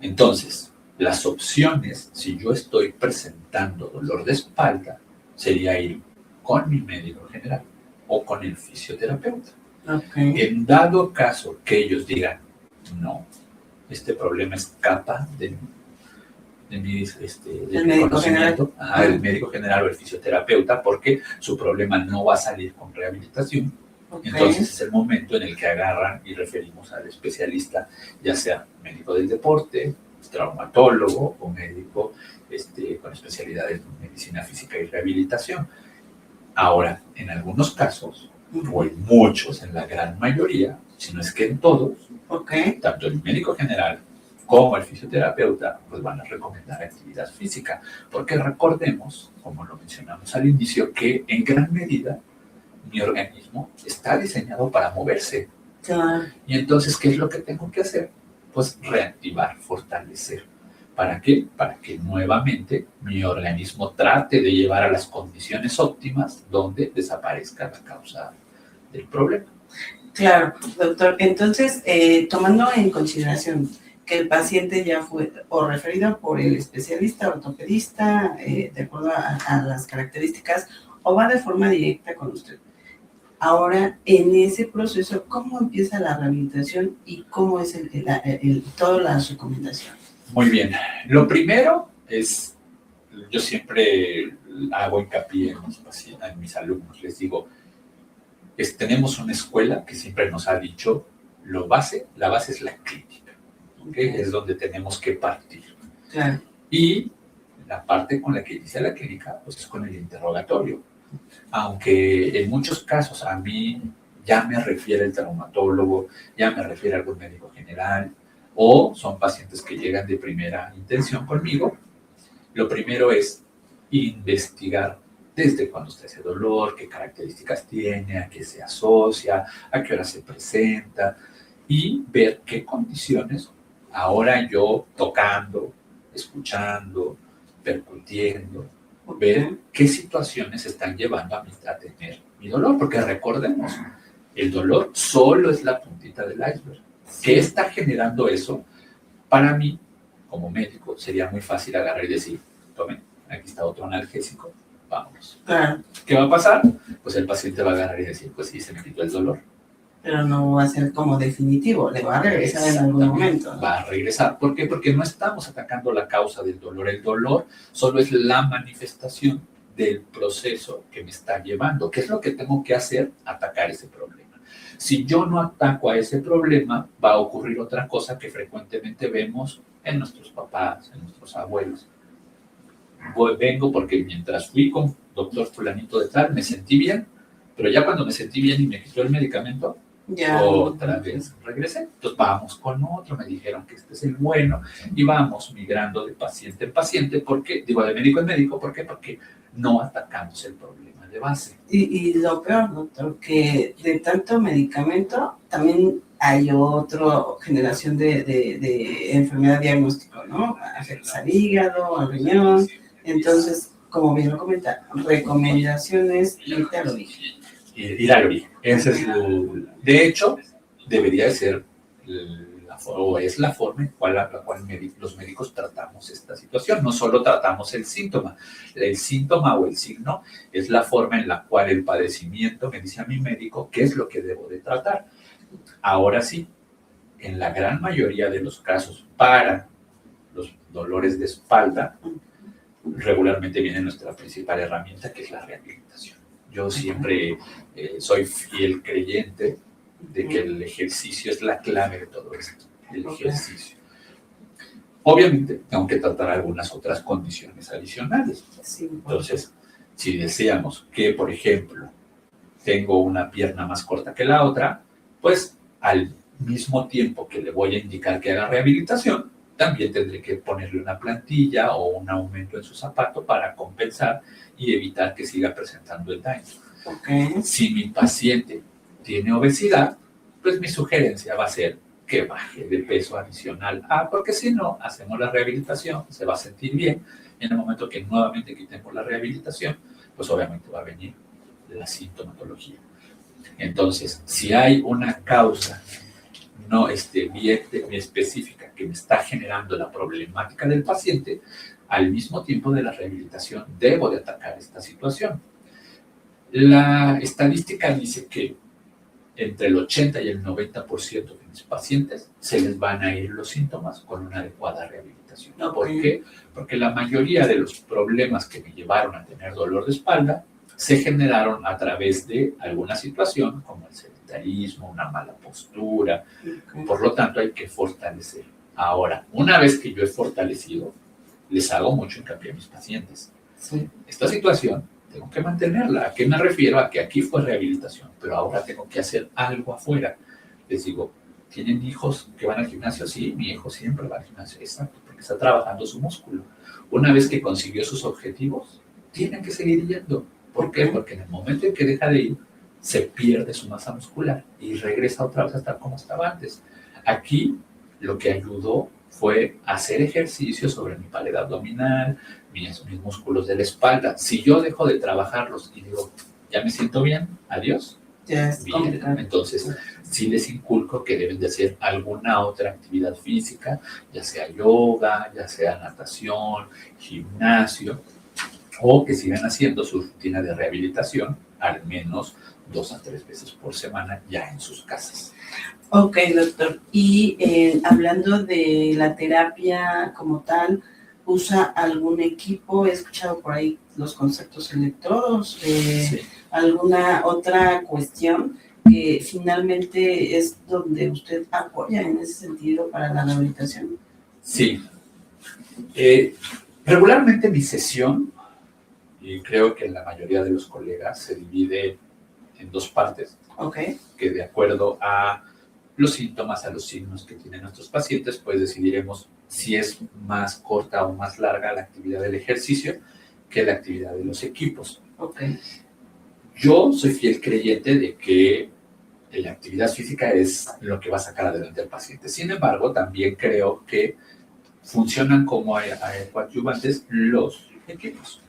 Entonces, las opciones, si yo estoy presentando dolor de espalda, sería ir con mi médico general o con el fisioterapeuta. Okay. En dado caso que ellos digan, no, este problema escapa de mi el médico general. El médico general o el fisioterapeuta, porque su problema no va a salir con rehabilitación. Okay. Entonces es el momento en el que agarran y referimos al especialista, ya sea médico del deporte, traumatólogo o médico con especialidades en medicina física y rehabilitación. Ahora, en algunos casos, o en muchos, en la gran mayoría, si no es que en todos, Okay. tanto el médico general como el fisioterapeuta pues van a recomendar actividad física, porque recordemos, como lo mencionamos al inicio, que en gran medida mi organismo está diseñado para moverse. Claro. Y entonces, ¿qué es lo que tengo que hacer? Pues reactivar, fortalecer. ¿Para qué? Para que nuevamente mi organismo trate de llevar a las condiciones óptimas donde desaparezca la causa del problema. Claro, doctor. Entonces, tomando en consideración que el paciente ya fue o referido por el especialista ortopedista, de acuerdo a las características, o va de forma directa con usted. Ahora, en ese proceso, ¿cómo empieza la rehabilitación y cómo es todas las recomendaciones? Muy bien. Lo primero es, yo siempre hago hincapié en mis alumnos, les digo, tenemos una escuela que siempre nos ha dicho, la base es la clínica, ¿okay? Es donde tenemos que partir. Claro. Y la parte con la que inicia la clínica, pues es con el interrogatorio. Aunque en muchos casos a mí ya me refiere el traumatólogo, ya me refiere algún médico general, o son pacientes que llegan de primera intención conmigo, lo primero es investigar desde cuándo está ese dolor, qué características tiene, a qué se asocia, a qué hora se presenta, y ver qué condiciones ahora yo tocando, escuchando, percutiendo, ver qué situaciones están llevando a mí a tener mi dolor, porque recordemos, el dolor solo es la puntita del iceberg. ¿Qué está generando eso? Para mí, como médico, sería muy fácil agarrar y decir, tomen, aquí está otro analgésico, vámonos. Claro. ¿Qué va a pasar? Pues el paciente va a agarrar y decir, pues sí, se me quitó el dolor. Pero no va a ser como definitivo, le va a regresar en algún momento, ¿no? Va a regresar. ¿Por qué? Porque no estamos atacando la causa del dolor. El dolor solo es la manifestación del proceso que me está llevando. ¿Qué es lo que tengo que hacer? Atacar ese problema. Si yo no ataco a ese problema, va a ocurrir otra cosa que frecuentemente vemos en nuestros papás, en nuestros abuelos. Vengo porque mientras fui con doctor fulanito de tal, me sentí bien, pero ya cuando me sentí bien y me quitó el medicamento, ya otra vez regresé. Entonces vamos con otro, me dijeron que este es el bueno, y vamos migrando de paciente en paciente, porque, digo, de médico en médico, ¿por qué? Porque no atacamos el problema de base. Y lo peor, doctor, que de tanto medicamento también hay otra generación de enfermedad diagnóstico, ¿no? Afecta al hígado, al riñón. Entonces, como bien lo comenta, recomendaciones, irte al origen. Ir al origen. Ese es de hecho, debería de ser la forma en la cual los médicos tratamos esta situación. No solo tratamos el síntoma o el signo es la forma en la cual el padecimiento me dice a mi médico qué es lo que debo de tratar. Ahora sí, en la gran mayoría de los casos, para los dolores de espalda, regularmente viene nuestra principal herramienta, que es la rehabilitación. Yo siempre soy fiel creyente de que el ejercicio es la clave de todo esto, el ejercicio. Obviamente, tengo que tratar algunas otras condiciones adicionales. Entonces, si deseamos que, por ejemplo, tengo una pierna más corta que la otra, pues al mismo tiempo que le voy a indicar que haga rehabilitación, también tendré que ponerle una plantilla o un aumento en su zapato para compensar y evitar que siga presentando el daño. Si mi paciente tiene obesidad, pues mi sugerencia va a ser que baje de peso adicional porque si no, hacemos la rehabilitación, se va a sentir bien, y en el momento que nuevamente quitemos la rehabilitación, pues obviamente va a venir la sintomatología. Entonces, si hay una causa no bien específica que me está generando la problemática del paciente, al mismo tiempo de la rehabilitación debo de atacar esta situación. La estadística dice que entre el 80 y el 90% de mis pacientes se les van a ir los síntomas con una adecuada rehabilitación. ¿Por qué? Porque la mayoría de los problemas que me llevaron a tener dolor de espalda se generaron a través de alguna situación como el sedentarismo, una mala postura. Por lo tanto, hay que fortalecer. Ahora, una vez que yo he fortalecido, les hago mucho hincapié a mis pacientes. Esta situación tengo que mantenerla. ¿A qué me refiero? A que aquí fue rehabilitación, pero ahora tengo que hacer algo afuera. Les digo, ¿tienen hijos que van al gimnasio? Sí, mi hijo siempre va al gimnasio, exacto, porque está trabajando su músculo. Una vez que consiguió sus objetivos, tienen que seguir yendo. ¿Por qué? Porque en el momento en que deja de ir, se pierde su masa muscular y regresa otra vez a estar como estaba antes. Aquí lo que ayudó fue hacer ejercicio sobre mi pared abdominal, mis músculos de la espalda. Si yo dejo de trabajarlos y digo, ya me siento bien, adiós, bien. Entonces, sí les inculco que deben de hacer alguna otra actividad física, ya sea yoga, ya sea natación, gimnasio, o que sigan haciendo su rutina de rehabilitación al menos 2 a 3 veces por semana ya en sus casas. Ok, doctor. Y hablando de la terapia como tal, ¿usa algún equipo? He escuchado por ahí los conceptos electrodos, sí. ¿Alguna otra cuestión que finalmente es donde usted apoya en ese sentido para la rehabilitación? Sí. Regularmente mi sesión, y creo que la mayoría de los colegas, se divide en 2 partes, que de acuerdo a los síntomas, a los signos que tienen nuestros pacientes, pues decidiremos si es más corta o más larga la actividad del ejercicio que la actividad de los equipos. Yo soy fiel creyente de que la actividad física es lo que va a sacar adelante al paciente. Sin embargo, también creo que funcionan como coadyuvantes los equipos.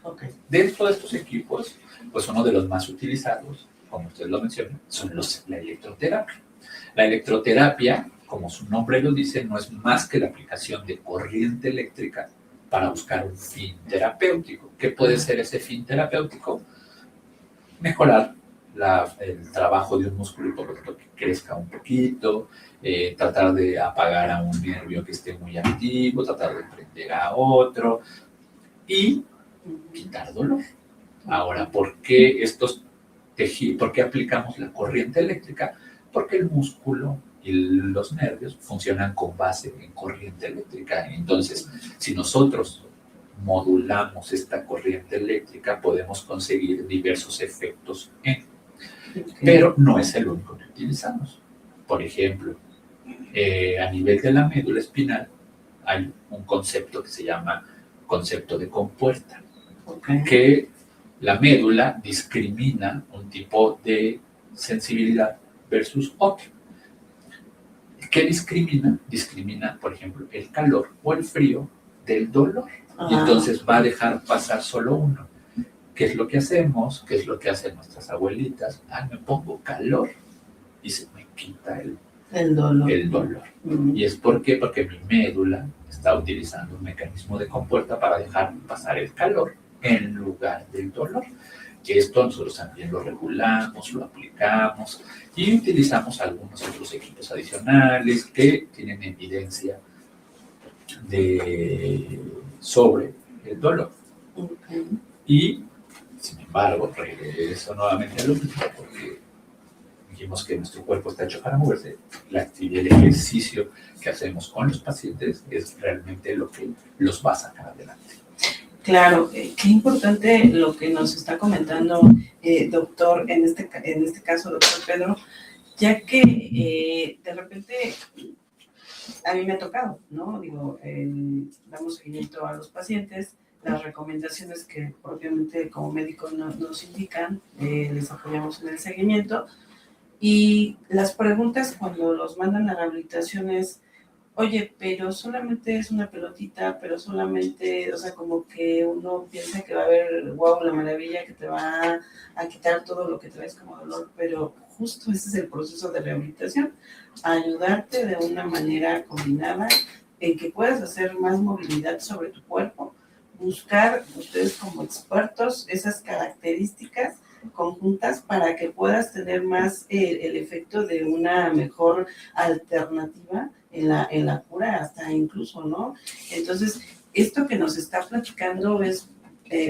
Dentro de estos equipos, pues uno de los más utilizados, como usted lo menciona, son la electroterapia. La electroterapia, como su nombre lo dice, no es más que la aplicación de corriente eléctrica para buscar un fin terapéutico. ¿Qué puede ser ese fin terapéutico? Mejorar el trabajo de un músculo y por lo tanto que crezca un poquito, tratar de apagar a un nervio que esté muy activo, tratar de prender a otro y quitar dolor. Ahora, ¿por qué estos tejidos? ¿Por qué aplicamos la corriente eléctrica? Porque el músculo y los nervios funcionan con base en corriente eléctrica. Entonces, si nosotros modulamos esta corriente eléctrica, podemos conseguir diversos efectos pero no es el único que utilizamos. Por ejemplo, a nivel de la médula espinal hay un concepto que se llama concepto de compuerta, que la médula discrimina un tipo de sensibilidad versus otro. ¿Qué discrimina? Discrimina, por ejemplo, el calor o el frío del dolor. Y entonces va a dejar pasar solo uno. ¿Qué es lo que hacemos? ¿Qué es lo que hacen nuestras abuelitas? Me pongo calor y se me quita el dolor. ¿Y es por qué? Porque mi médula está utilizando un mecanismo de compuerta para dejar pasar el calor en lugar del dolor. Esto nosotros también lo regulamos, lo aplicamos y utilizamos algunos otros equipos adicionales que tienen evidencia sobre el dolor. Y, sin embargo, regreso nuevamente a lo mismo, porque dijimos que nuestro cuerpo está hecho para moverse. La actividad, el ejercicio que hacemos con los pacientes es realmente lo que los va a sacar adelante. Claro, qué importante lo que nos está comentando, doctor, en este caso, doctor Pedro, ya que de repente a mí me ha tocado, ¿no? Digo, damos seguimiento a los pacientes, las recomendaciones que propiamente como médicos nos indican, les apoyamos en el seguimiento, y las preguntas cuando los mandan a rehabilitación es, oye, pero solamente es una pelotita, pero solamente, o sea, como que uno piensa que va a haber, wow, la maravilla que te va a quitar todo lo que traes como dolor, pero justo ese es el proceso de rehabilitación, ayudarte de una manera combinada en que puedas hacer más movilidad sobre tu cuerpo, buscar ustedes como expertos esas características conjuntas para que puedas tener más el efecto de una mejor alternativa en la cura, hasta incluso, ¿no? Entonces, esto que nos está platicando es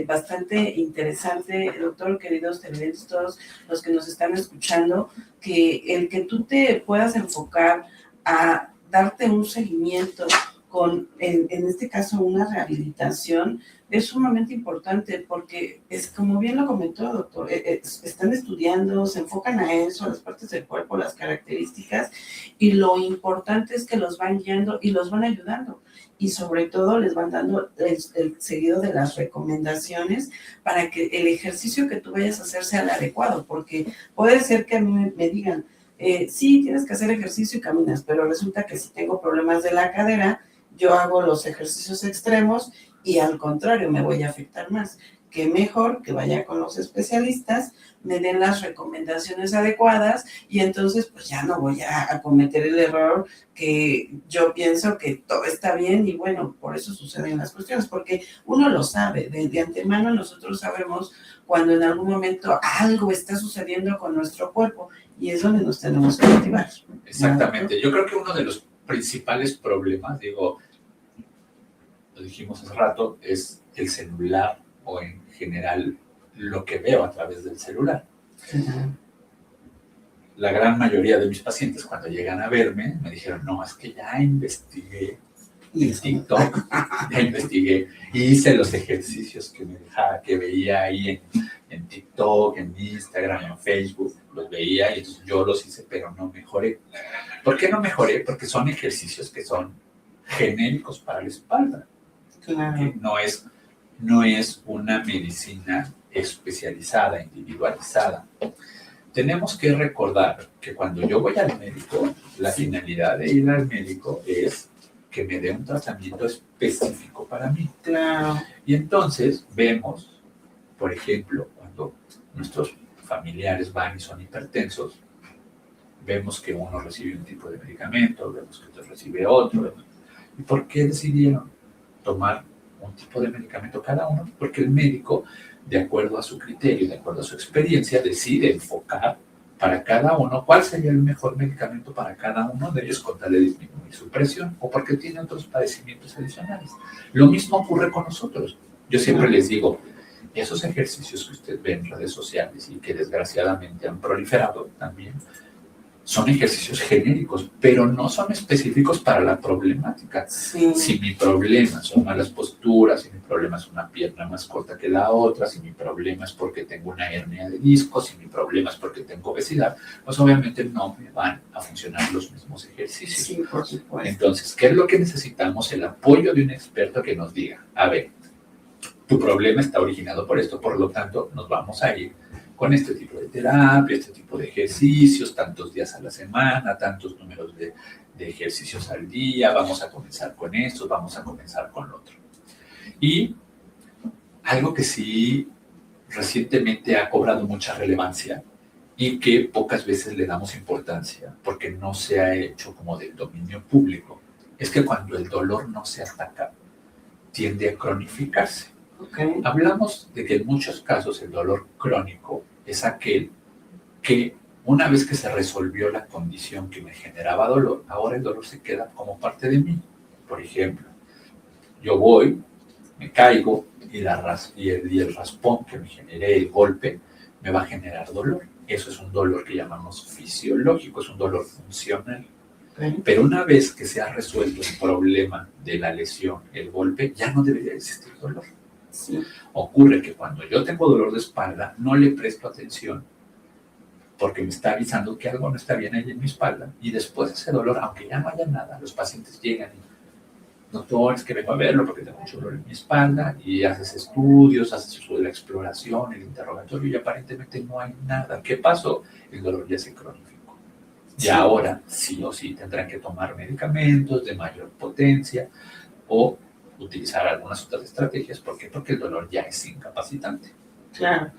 bastante interesante, doctor, queridos televidentes, todos los que nos están escuchando, que el que tú te puedas enfocar a darte un seguimiento con, en este caso, una rehabilitación, es sumamente importante porque es como bien lo comentó, doctor, están estudiando, se enfocan a eso, a las partes del cuerpo, las características, y lo importante es que los van guiando y los van ayudando, y sobre todo les van dando el seguido de las recomendaciones para que el ejercicio que tú vayas a hacer sea el adecuado, porque puede ser que a mí me digan, sí, tienes que hacer ejercicio y caminas, pero resulta que si tengo problemas de la cadera, yo hago los ejercicios extremos y al contrario me voy a afectar más. Que mejor que vaya con los especialistas, me den las recomendaciones adecuadas y entonces pues ya no voy a cometer el error que yo pienso que todo está bien y bueno, por eso suceden las cuestiones, porque uno lo sabe, de antemano nosotros sabemos cuando en algún momento algo está sucediendo con nuestro cuerpo y es donde nos tenemos que motivar. Exactamente, yo creo que uno de los principales problemas, digo, lo dijimos hace rato, es el celular o en general lo que veo a través del celular. Uh-huh. La gran mayoría de mis pacientes cuando llegan a verme me dijeron, no, es que ya investigué en TikTok, ya investigué, hice los ejercicios que me dejaba, que veía ahí en TikTok, en Instagram, en Facebook, los veía y entonces yo los hice, pero no mejoré. ¿Por qué no mejoré? Porque son ejercicios que son genéricos para la espalda. Claro. No es una medicina especializada, individualizada. Tenemos que recordar que cuando yo voy al médico, la finalidad de ir al médico es que me dé un tratamiento específico para mí. Claro. Y entonces vemos, por ejemplo, cuando nuestros familiares van y son hipertensos, vemos que uno recibe un tipo de medicamento, vemos que otro recibe otro. ¿Y por qué decidieron tomar un tipo de medicamento cada uno? Porque el médico, de acuerdo a su criterio, de acuerdo a su experiencia, decide enfocar para cada uno cuál sería el mejor medicamento para cada uno de ellos con tal de disminuir su presión o porque tiene otros padecimientos adicionales. Lo mismo ocurre con nosotros. Yo siempre les digo, esos ejercicios que usted ve en redes sociales y que desgraciadamente han proliferado también, son ejercicios genéricos, pero no son específicos para la problemática. Sí. Si mi problema son malas posturas, si mi problema es una pierna más corta que la otra, si mi problema es porque tengo una hernia de disco, si mi problema es porque tengo obesidad, pues obviamente no me van a funcionar los mismos ejercicios. Sí, por supuesto. Entonces, ¿qué es lo que necesitamos? El apoyo de un experto que nos diga, a ver, tu problema está originado por esto, por lo tanto, nos vamos a ir con este tipo de terapia, este tipo de ejercicios, tantos días a la semana, tantos números de ejercicios al día, vamos a comenzar con esto, vamos a comenzar con lo otro. Y algo que sí recientemente ha cobrado mucha relevancia y que pocas veces le damos importancia porque no se ha hecho como del dominio público, es que cuando el dolor no se ataca, tiende a cronificarse. Okay. Hablamos de que en muchos casos el dolor crónico es aquel que una vez que se resolvió la condición que me generaba dolor, ahora el dolor se queda como parte de mí. Por ejemplo, yo voy, me caigo y el raspón que me generé, el golpe, me va a generar dolor. Eso es un dolor que llamamos fisiológico, es un dolor funcional. Okay. Pero una vez que se ha resuelto el problema de la lesión, el golpe, ya no debería existir dolor. Sí. Ocurre que cuando yo tengo dolor de espalda, no le presto atención porque me está avisando que algo no está bien ahí en mi espalda. Y después de ese dolor, aunque ya no haya nada, los pacientes llegan y, doctor, es que vengo a verlo porque tengo mucho dolor en mi espalda, y haces estudios, haces la exploración, el interrogatorio, y aparentemente no hay nada. ¿Qué pasó? El dolor ya se cronificó. Y ahora sí o sí tendrán que tomar medicamentos de mayor potencia o utilizar algunas otras estrategias. ¿Por qué? Porque el dolor ya es incapacitante. Claro.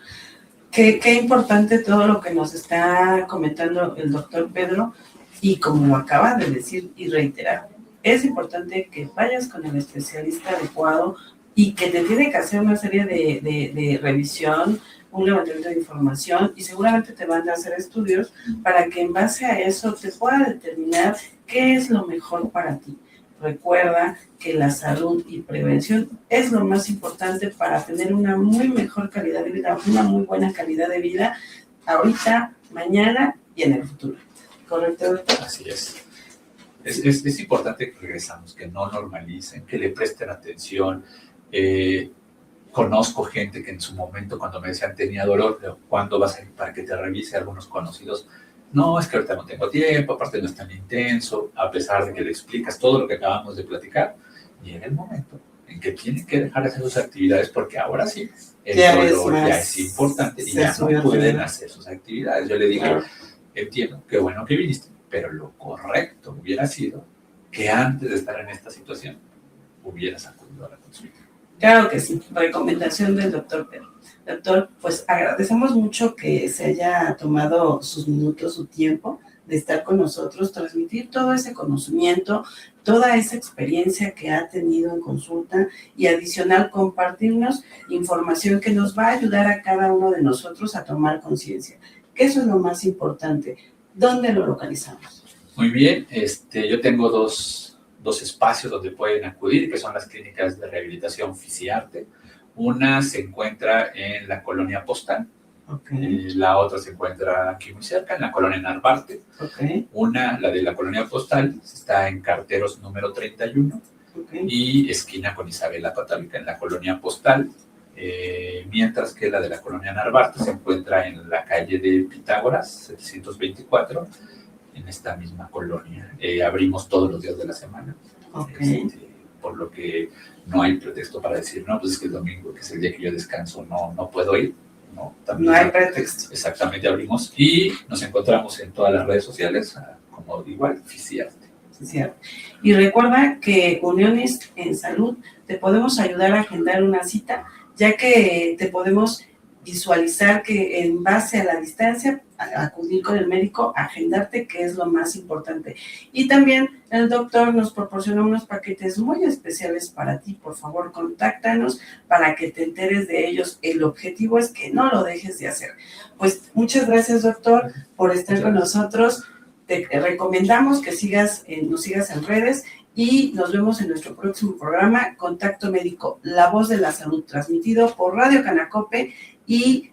Qué importante todo lo que nos está comentando el doctor Pedro, y como lo acaba de decir y reiterar, es importante que vayas con el especialista adecuado y que te tiene que hacer una serie de revisión, un levantamiento de información, y seguramente te van a hacer estudios para que en base a eso te pueda determinar qué es lo mejor para ti. Recuerda que la salud y prevención es lo más importante para tener una muy mejor calidad de vida, una muy buena calidad de vida, ahorita, mañana y en el futuro. ¿Correcto, doctor? Así es. Es importante que regresamos, que no normalicen, que le presten atención. Conozco gente que en su momento, cuando me decían tenía dolor, ¿cuándo vas a ir para que te revise? Algunos conocidos, no, es que ahorita no tengo tiempo, aparte no es tan intenso, a pesar de que le explicas todo lo que acabamos de platicar, llega el momento en que tienen que dejar de hacer sus actividades, porque ahora sí, el dolor ya es importante y ya no pueden hacer sus actividades. Yo le digo, entiendo, qué bueno que viniste, pero lo correcto hubiera sido que antes de estar en esta situación hubieras acudido a la consulta. Claro que sí, recomendación del doctor Pedro. Doctor, pues agradecemos mucho que se haya tomado sus minutos, su tiempo de estar con nosotros, transmitir todo ese conocimiento, toda esa experiencia que ha tenido en consulta, y adicional compartirnos información que nos va a ayudar a cada uno de nosotros a tomar conciencia. Que eso es lo más importante. ¿Dónde lo localizamos? Muy bien, yo tengo dos espacios donde pueden acudir, que son las clínicas de rehabilitación Fisiarte. Una se encuentra en la Colonia Postal, la otra se encuentra aquí muy cerca, en la Colonia Narvarte. La de la Colonia Postal está en Carteros número 31 y esquina con Isabel la Católica, en la Colonia Postal, mientras que la de la Colonia Narvarte se encuentra en la calle de Pitágoras, 724, en esta misma colonia. Abrimos todos los días de la semana, por lo que no hay pretexto para decir, no, pues es que el domingo, que es el día que yo descanso, no puedo ir. No hay pretexto. Exactamente, abrimos y nos encontramos en todas las redes sociales, como igual, Fisiarte. Y recuerda que Uniones en Salud te podemos ayudar a agendar una cita, ya que te podemos visualizar que en base a la distancia, acudir con el médico, agendarte, que es lo más importante. Y también el doctor nos proporciona unos paquetes muy especiales para ti. Por favor, contáctanos para que te enteres de ellos. El objetivo es que no lo dejes de hacer. Pues muchas gracias, doctor, por estar con nosotros. Te recomendamos que nos sigas en redes, y nos vemos en nuestro próximo programa, Contacto Médico, La Voz de la Salud, transmitido por Radio Canacope y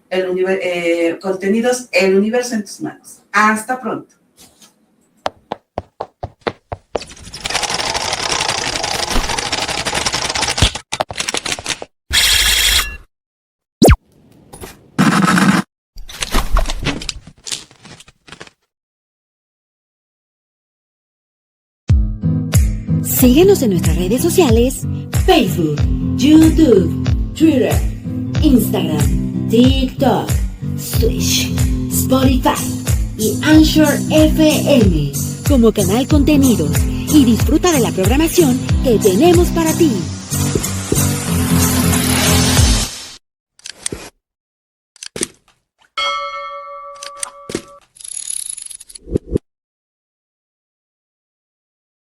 contenidos El Universo en tus manos. Hasta pronto. Síguenos en nuestras redes sociales: Facebook, YouTube, Twitter, Instagram, TikTok, Twitch, Spotify y Anchor FM como Canal Contenidos, y disfruta de la programación que tenemos para ti.